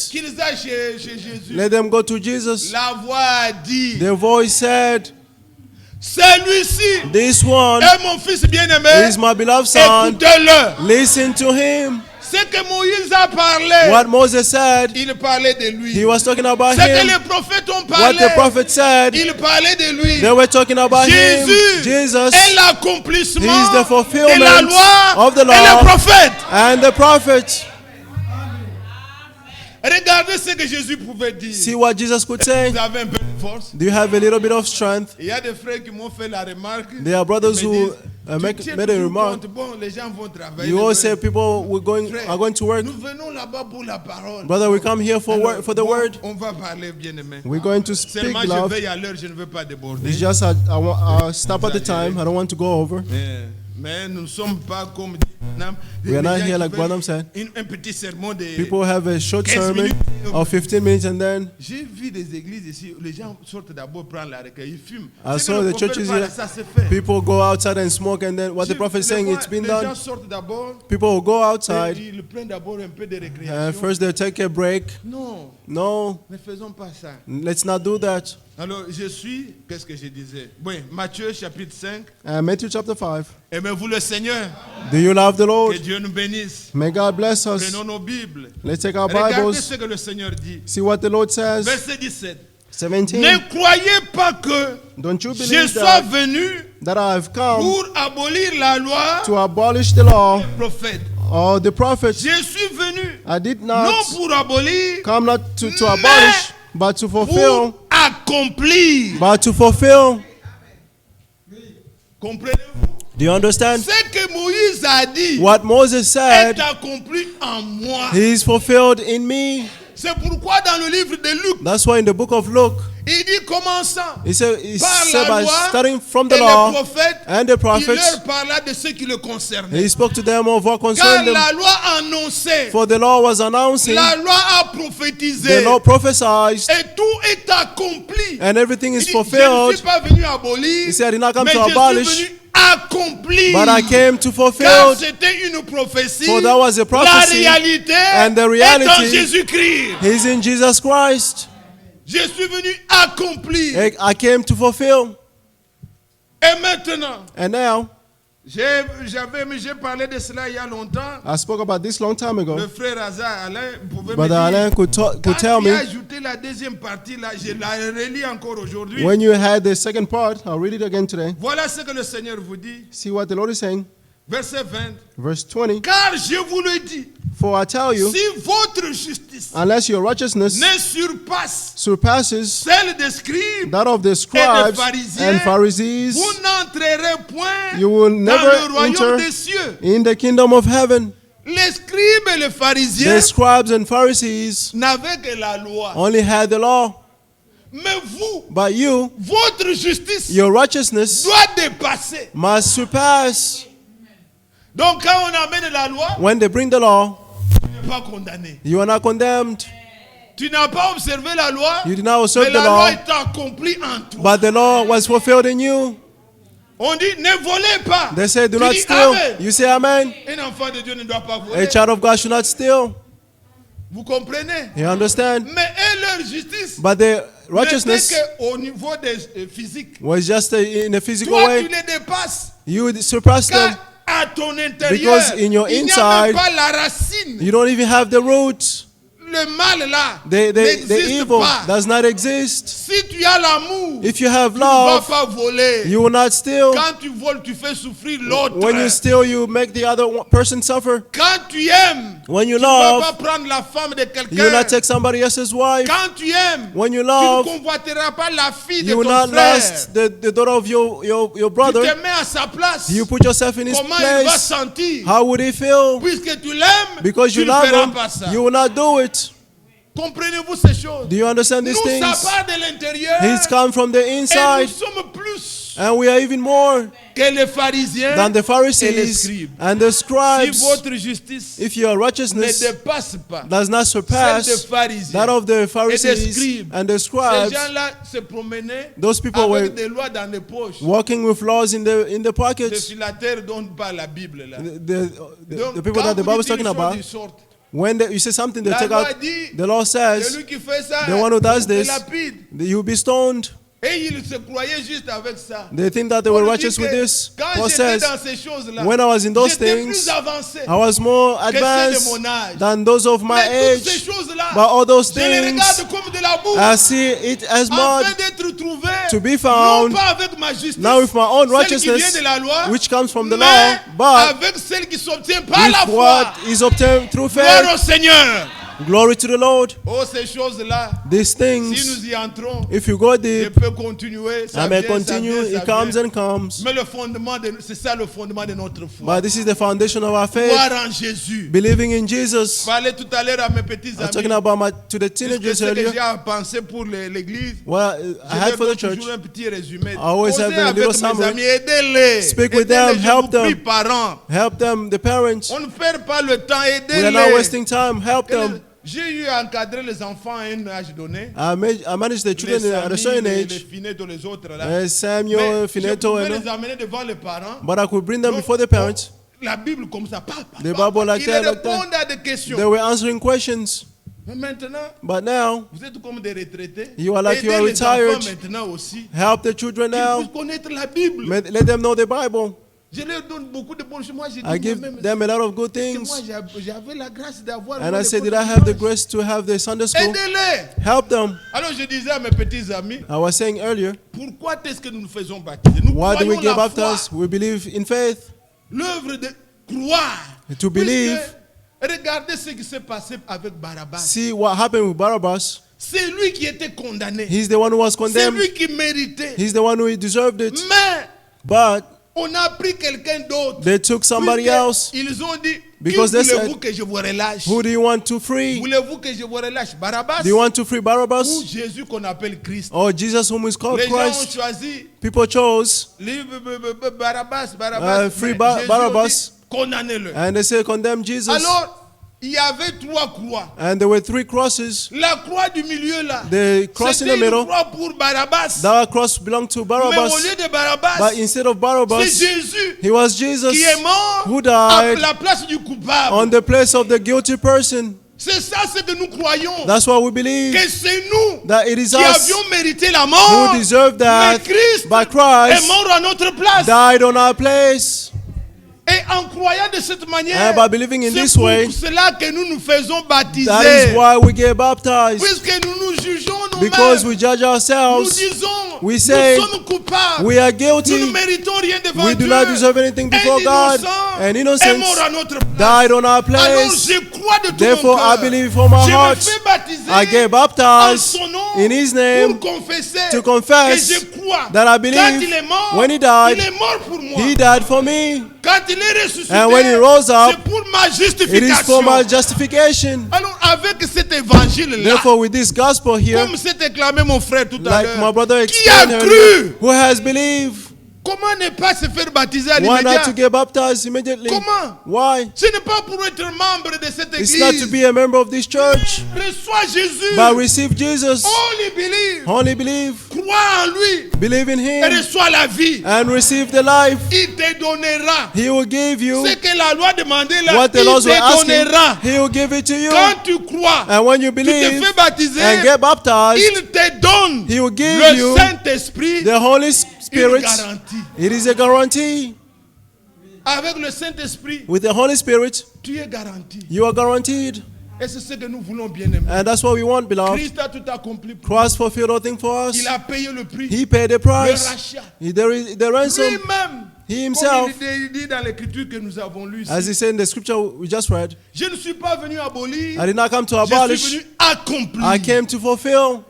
qu'ils aillent chez Jésus.
let them go to Jesus.
La voix a dit,
The voice said,
celui-ci
this one
est mon fils bien-aimé,
is my beloved son.
écoutez-le.
Listen to him.
Ce que Moïse a parlé,
What Moses said,
il parlait de lui.
he was talking about
Ce que
him.
les prophètes ont
What
parlé,
the prophet said,
il parlait de lui.
they were talking about him.
Jésus
Jesus
est l'accomplissement
He is the
de
fulfillment
la loi
of the
et
law.
les prophètes.
and the prophet.
Regardez ce que Jésus pouvait dire.
See what Jesus could say.
Vous avez un peu de force.
Do you have a little bit of strength?
Il y a des frères qui m'ont fait la remarque.
There are brothers
Ils me
who
disent, tu
made
tiens
a
toujours
remark.
compte, bon, les gens vont travailler.
You
les
all say
frères.
people
Frère,
are going to work.
Nous venons là-bas pour la parole.
Brother, we come here for
Alors,
for the
bon,
word.
On va parler bien aimé.
We're going to speak,
Seulement je
love.
veille à l'heure, je ne veux pas déborder.
It's just I stop at the time. I don't want to go over.
Mais nous ne sommes pas comme dit Branham,
We are
les
not
gens
here
qui
like
veulent
Branham said.
un petit sermon de...
People have a short
15
sermon
minutes.
of 15 minutes and then
J'ai vu des églises ici où les gens sortent d'abord prendre la recueil, ils fument.
I
Ce que
saw
le
the
prophète
churches
parle,
here.
ça se fait.
People go outside and smoke and then what the
Je
prophet is
les
saying,
vois,
it's been
les gens
done.
sortent d'abord
People will go
et
outside
ils prennent d'abord un peu de
and
récréation.
first they take a break.
Non,
No,
ne faisons pas ça.
let's not do that.
Alors, qu'est-ce que je disais? Oui, Matthieu chapitre 5.
Matthew chapter 5.
Aimez-vous le Seigneur?
Do you love the Lord?
Que Dieu nous bénisse.
May God bless us.
Prenons nos Bibles.
Let's take our
Regardez
Bibles.
ce que le Seigneur dit.
See what the Lord says.
Verset 17.
17.
Ne croyez pas que
Don't you
je
believe
sois
that,
venu
that I have come
pour abolir la loi
to abolish the law
des prophètes.
or the prophets?
Je suis venu
I did
non
not
pour abolir,
come not to abolish, but to fulfill.
pour accomplir.
But to fulfill.
Comprenez-vous?
Do you understand?
Ce que Moïse a dit
What Moses
est
said,
accompli en moi.
he is fulfilled in me.
C'est pourquoi dans le livre de Luc,
That's why in the book of Luke,
il dit commençant
he said
par la
by
loi
starting from
et
the
les
law
prophètes,
and the
il
prophets,
leur parla de ce qui le concernait.
he spoke to them of what
Car
concerned them.
la loi annonçait,
For the law was announcing,
la loi a
the
prophétisé,
law prophesied,
et tout est accompli.
and everything
Il
is
dit, je ne
fulfilled.
suis pas venu abolir,
He said, I did not come
mais
to
je suis
abolish,
venu accomplir.
but I came to
Car
fulfill.
c'était une prophétie.
For that was a
La
prophecy,
réalité
and the
est en
reality
Jésus-Christ.
He's in Jesus Christ.
Je suis venu accomplir.
I came to fulfill.
Et maintenant,
And now,
j'ai parlé de cela il y a longtemps.
I spoke about this long time ago.
Le frère Hazard Alain pouvait
Brother
me dire.
Alain could tell
Quand il a
me,
ajouté la deuxième partie, là, je la relis encore aujourd'hui.
when you had the second part, I'll read it again today.
Voilà ce que le Seigneur vous dit.
See what the Lord is saying.
Verset 20.
Verse 20.
Car je vous le dis,
For I tell you,
si votre justice
unless your righteousness
ne surpasse
surpasses
celle des scribes,
that of the scribes and Pharisees,
vous n'entrerez point
you will
dans
never
le royaume
enter
des cieux.
in the kingdom of heaven.
Les scribes et les pharisiens
The scribes and Pharisees
n'avaient que la loi.
only had the law,
Mais vous,
but you,
votre justice
your righteousness
doit dépasser.
must surpass.
Donc quand on amène la loi,
When they bring the law,
tu n'es pas condamné.
you are not condemned.
Tu n'as pas observé la loi,
You did not
mais
observe the
la loi
law,
est accomplie en toi.
but the law was fulfilled in you.
On dit ne volez pas.
They say, do
Tu
not
dis
steal.
Amen.
You say amen.
Un enfant de Dieu ne doit pas
A
voler.
child of God should not steal.
Vous comprenez?
You understand?
Mais eux, leur justice
But the
n'était
righteousness
qu'au niveau des physiques.
was just in a physical
Toi, tu
way.
les dépasses.
You would surpass
Car
them.
à ton intérieur,
Because in your
il n'y a même
inside,
pas la racine.
You don't even have the root.
Le mal là
The
n'existe
evil
pas.
does not exist.
Si tu as l'amour,
If you have
tu ne vas
love,
pas voler.
you will not steal.
Quand tu voles, tu fais souffrir l'autre.
When you steal, you make the other person suffer.
Quand tu aimes,
When you
tu ne vas pas
love,
prendre la femme de
you will not
quelqu'un.
take somebody else's wife.
Quand tu aimes,
When you
tu ne
love,
convoiteras pas la fille de
you will
ton
not
frère.
lust the daughter of your
Tu
brother.
te mets à sa place.
You put yourself in his
Comment il va
place.
sentir?
How would he feel?
Puisque tu l'aimes,
Because
tu
you
ne
love
feras
him,
pas ça.
you will not do it.
Comprenez-vous ces choses?
Do you understand these
Nous, ça
things?
part de l'intérieur.
It's come from the
Et nous
inside,
sommes plus
and we are even more
que les pharisiens
than the
et les
Pharisees
scribes.
and the
Si
scribes.
votre justice
If your
ne
righteousness
dépasse pas
does not
celle des
surpass
pharisiens
that of the
et des
Pharisees
scribes,
and the
ces
scribes,
gens-là se promenaient
those people were
avec des lois dans les poches.
walking with laws in the
Les
pockets.
filateurs dont parle la Bible là.
The
Donc,
people
quand
that the
vous
Bible is
dites une
talking
chose,
about,
ils sortent.
when you say something, they
La
take
loi
out.
dit,
The law says
celui qui fait ça,
the one who does
est
this,
lapide.
you'll be stoned.
Et ils se croyaient juste avec ça.
They think that they
Paul
were
dit
righteous
que
with this.
Quand
Paul
j'étais
says,
dans ces choses-là,
when I was in those
j'étais
things,
plus avancé.
I was more
ceux de
advanced
mon âge.
than those of my
Mais toutes ces
age.
choses-là,
But all those
je les
things,
regarde comme de la boue.
I see it as mud,
Afin d'être trouvé,
to be found,
non pas avec ma justice,
not with my own
celle qui vient
righteousness,
de la loi,
which comes from the
mais
law, but
avec celle qui s'obtient par la
with
foi.
what is obtained through
Gloire
faith.
au Seigneur.
Glory to the Lord.
Oh, ces choses-là,
These
si
things,
nous y entrons,
if you go
je
deep,
peux continuer. Ça
I may
vient, ça
continue.
vient, ça
It comes
vient.
and comes.
Mais le fondement, c'est ça le fondement de notre foi.
But this is the foundation of our faith.
Croire en Jésus.
Believing in Jesus.
Je parlais tout à l'heure à mes petits
I was talking
amis.
about to the
Qu'est-ce
teenagers
que
earlier.
j'ai à penser pour l'église?
What I
Je
had
leur
for the
donne
church.
toujours un petit résumé.
always
Causez
have a
avec
little
mes
summary.
amis, aidez-les.
Speak with
Aidez-les,
them,
je
help
vous prie,
them.
parents.
Help them, the parents.
On ne perd pas le temps,
We are not
aidez-les.
wasting time. Help them.
J'ai eu à encadrer les enfants à un âge donné.
I manage the
Les
children at a
Samy,
certain
les
age.
Fineto, les autres là.
Samuel,
Mais je
Fineto,
pouvais
and
les amener devant les parents.
but I could bring them
Donc,
before the parents.
La Bible comme ça, papa.
The Bible like
Ils
that, like that.
répondent à des questions.
They were answering questions.
Mais maintenant,
But now,
vous êtes comme des retraités.
You are like
Aidez
you are
les
retired.
enfants maintenant aussi.
help the children
Qu'ils
now.
puissent connaître la Bible.
Let them know the Bible.
Je leur donne beaucoup de bonnes choses. Moi, j'ai
I
dit
give
moi-même,
them a lot of good
est-ce que
things.
moi, j'avais la grâce d'avoir.
And
moi,
I
les
said, did I
bonnes
have the
images?
grace to have the Sunday school?
Aidez-les.
Help them.
Alors, je disais à mes petits amis,
I was saying earlier,
pourquoi est-ce que nous nous faisons baptiser? Nous
why do we
croyons
get
la foi.
baptized? We believe in faith.
L'œuvre de croire.
To believe.
Puisque, regardez ce qui s'est passé avec Barabbas.
See what happened with Barabbas.
C'est lui qui était condamné.
He's the one who was
C'est
condemned.
lui qui méritait.
He's the one who deserved it.
Mais
But
on a pris quelqu'un d'autre.
they took somebody
Puisque
else.
Ils ont dit,
Because
qui
they
voulez-vous
said,
que je vous relâche?
Who do you want to free?
Voulez-vous que je vous relâche? Barabbas
Do you want to free
ou
Barabbas?
Jésus qu'on appelle Christ?
Or Jesus whom is called
Les gens ont
Christ?
choisi
People chose
Barabbas.
free
Mais Jésus
Barabbas.
a dit, condamnez-le.
and they say condemn Jesus.
Alors, il y avait 3 croix.
And there were 3 crosses.
La croix du milieu là,
The cross in
c'était
the middle.
une croix pour Barabbas.
That cross belonged to
Mais au
Barabbas.
lieu de Barabbas,
But instead of
c'est
Barabbas,
Jésus
he was Jesus
qui est mort
who
à
died
la place du coupable.
on the place of the guilty person.
C'est ça ce que nous croyons.
That's what we believe.
Que c'est nous
That it is
qui
us
avions mérité la mort.
who deserve
Mais
that.
Christ
But
est
Christ
mort à notre place.
died on our place.
Et en croyant de cette manière,
And by believing in
c'est
this
pour
way,
cela que nous nous faisons baptiser.
that is why we get baptized.
Puisque nous nous jugeons
Because
nous-mêmes.
we judge
Nous
ourselves.
disons,
We say,
nous sommes coupables.
We are
Nous
guilty.
ne méritons rien devant
We
Dieu.
do not deserve anything before
Un
God.
innocent
And
est
innocence
mort à notre place.
died on our
Alors
place.
je crois de tout
Therefore,
mon
I
cœur.
believe from my
Je
heart.
me fais baptiser
I get
en
baptized
son nom
in His name
pour confesser
to confess
que je crois.
that I
Quand
believe
il est mort,
when He died,
il est mort pour moi.
He died for me.
Quand il est ressuscité,
And when He rose up,
c'est pour ma
It is
justification.
for my justification.
Alors avec cet évangile-là,
Therefore, with this gospel here,
comme s'est déclamé mon frère tout à
like my
l'heure,
brother
qui a
explained
cru?
earlier, who has believed?
Comment ne pas se faire baptiser à
Why not
l'immédiat?
to get baptized immediately?
Comment?
Why?
Ce n'est pas pour être membre de cette
It's
église.
not to be a member of this church,
Reçois Jésus.
but receive Jesus.
Only believe.
Only believe.
Crois en lui.
Believe in
Et
Him
reçois la vie.
and receive the life.
Il te donnera.
He will give you
Ce que la loi demandait là,
what the
il
laws were
te
asking.
donnera.
He will give it to you.
Quand tu crois,
And when you
tu te
believe
fais baptiser,
and get baptized,
il te donne
He will give
le
you
Saint-Esprit,
the Holy
une
Spirit.
garantie.
It is a guarantee.
Avec le Saint-Esprit,
With the Holy Spirit,
tu es garanti.
you are guaranteed.
Et c'est ce que nous voulons bien aimer.
And that's what we want, beloved.
Christ a tout accompli pour nous.
Christ fulfilled all things for us.
Il a payé le prix.
He paid the
Le
price.
rachat.
The ransom.
Lui-même,
He himself,
comme il dit dans l'écriture que nous avons lue
as
ici,
he said in the scripture we just read,
je ne suis pas venu abolir,
I did not come to
je suis
abolish.
venu accomplir.
I came to fulfill.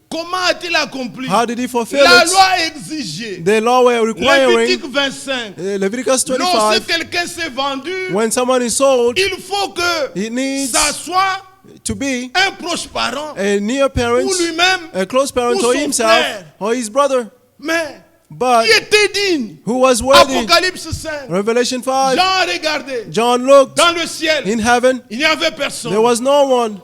Comment a-t-il accompli?
How did he fulfill
La
it?
loi exigeait.
The law were requiring,
Lévitique 25.
Leviticus
Lorsque
25,
quelqu'un s'est vendu,
when someone is sold,
il faut que
he needs
ça soit
to be
un proche parent
a near parent,
ou lui-même,
a close parent,
ou
or
son
himself,
frère.
or his brother.
mais
But
qui était digne.
who was worthy?
Apocalypse 5.
Revelation 5,
Jean regardait.
John looked
Dans le ciel,
in heaven,
il n'y avait personne.
there was no one.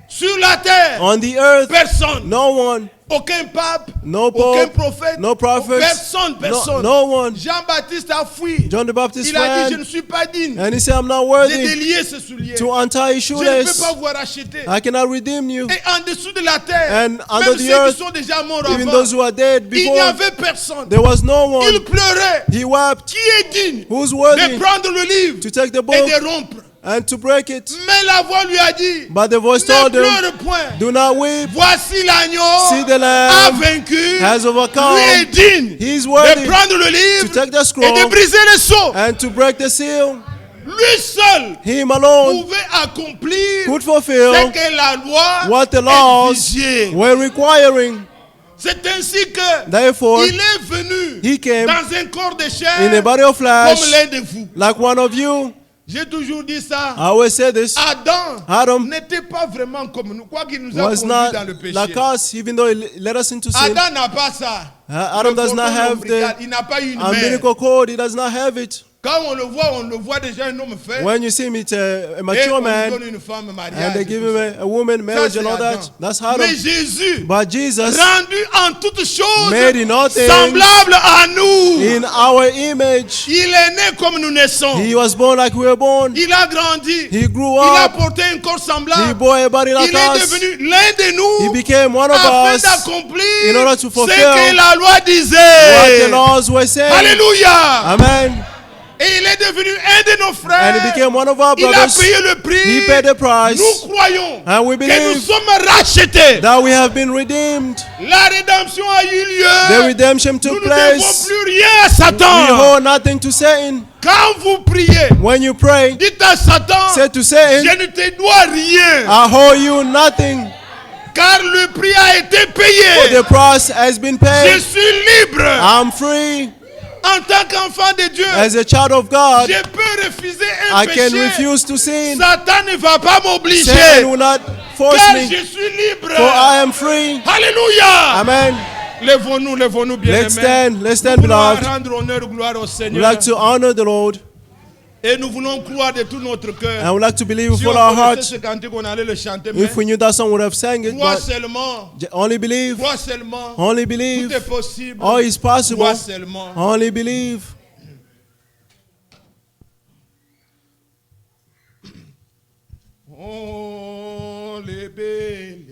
Sur la terre,
On the earth,
personne.
no one.
Aucun pape,
No
aucun
pope,
prophète,
no prophets,
personne.
no one.
Jean-Baptiste a fui.
John the Baptist
Il a dit, je
ran
ne suis pas digne
and he said, I'm not
de
worthy
délier ce soulier.
to untie his
Je ne peux
shoelace.
pas vous racheter.
I cannot redeem you.
Et en dessous de la terre,
And under
même
the
ceux
earth,
qui sont déjà morts
Even
avant,
those who are dead
il n'y
before,
avait personne.
there was no
Il
one.
pleurait.
He wept.
Qui est digne
Who's
de
worthy
prendre le livre
to take the
et
book
de rompre?
and to break it?
Mais la voix lui a dit,
But the voice
ne
told him,
pleure point.
do not weep.
Voici l'agneau
See the
a
Lamb
vaincu.
has overcome.
Lui est digne
He is
de
worthy
prendre le
to
livre
take the
et de
scroll
briser les sceaux.
and to break the seal.
Lui seul
Him alone
pouvait accomplir
could
ce
fulfill
que la loi
what the laws
exigeait.
were requiring.
C'est ainsi que
Therefore,
il est venu
he came
dans un corps de
in a
chair
body of
comme
flesh
l'un de vous.
like one of you.
J'ai toujours dit ça.
I always say this.
Adam
Adam
n'était pas vraiment comme nous, quoi qu'il nous a
was
conduit
not
dans le péché.
like us, even though he led us into sin.
Adam n'a pas ça.
Adam
Le
does not
cordon
have
ombilical,
the
il n'a pas eu une mère.
umbilical cord. He does not have it.
Quand on le voit déjà un homme fait.
When you see him, it's a
Et
mature
on lui
man,
donne une femme mariage.
and they
et
give
tout
him
ça.
a woman marriage
Ça,
and all
c'est
that.
Adam.
That's
Mais
Adam.
Jésus,
But Jesus,
rendu en toutes choses
made in all things
semblable à nous,
in our image,
il est né comme nous naissons.
he was born like we were born.
Il a grandi.
He grew
Il a
up.
porté un corps
He
semblable.
bore a body like
Il est
us.
devenu l'un de
He
nous
became one of
afin
us
d'accomplir
in order to
ce
fulfill
que la loi
what the
disait.
laws were saying.
Alléluia.
Amen.
Et il est devenu un de nos
And he
frères.
became one of our
Il a
brothers.
payé le prix.
He paid the price.
Nous croyons
And we
que nous
believe
sommes rachetés.
that we have been redeemed.
La rédemption a eu
The
lieu.
redemption
Nous
took
ne devons
place.
plus rien à
We
Satan.
owe nothing to Satan.
Quand vous priez,
When you pray,
dites à Satan,
say to Satan,
je ne te dois rien.
I owe you nothing.
Car le prix a été
For
payé.
the price has been
Je
paid.
suis libre.
I'm free.
En tant qu'enfant de Dieu,
As a child of God,
je peux refuser un
I can
péché.
refuse to sin.
Satan ne va pas m'obliger.
Satan will not force
Car
me.
je suis libre.
For I am free.
Alléluia.
Amen.
Lèvons-nous, bien
Let's stand. Let's stand,
Nous voulons
beloved.
rendre honneur et gloire au
We
Seigneur.
like to honor the Lord,
Et nous voulons croire de tout notre cœur.
and we like to believe with
Si
all
on
our
connaissait
hearts.
ce cantique, on allait le chanter. Mais
If we knew that song, we would have sang it.
crois
But
seulement.
only believe.
Crois seulement.
Only
Tout
believe.
est possible.
All is possible.
Crois seulement.
Only believe.
Oh, les belles.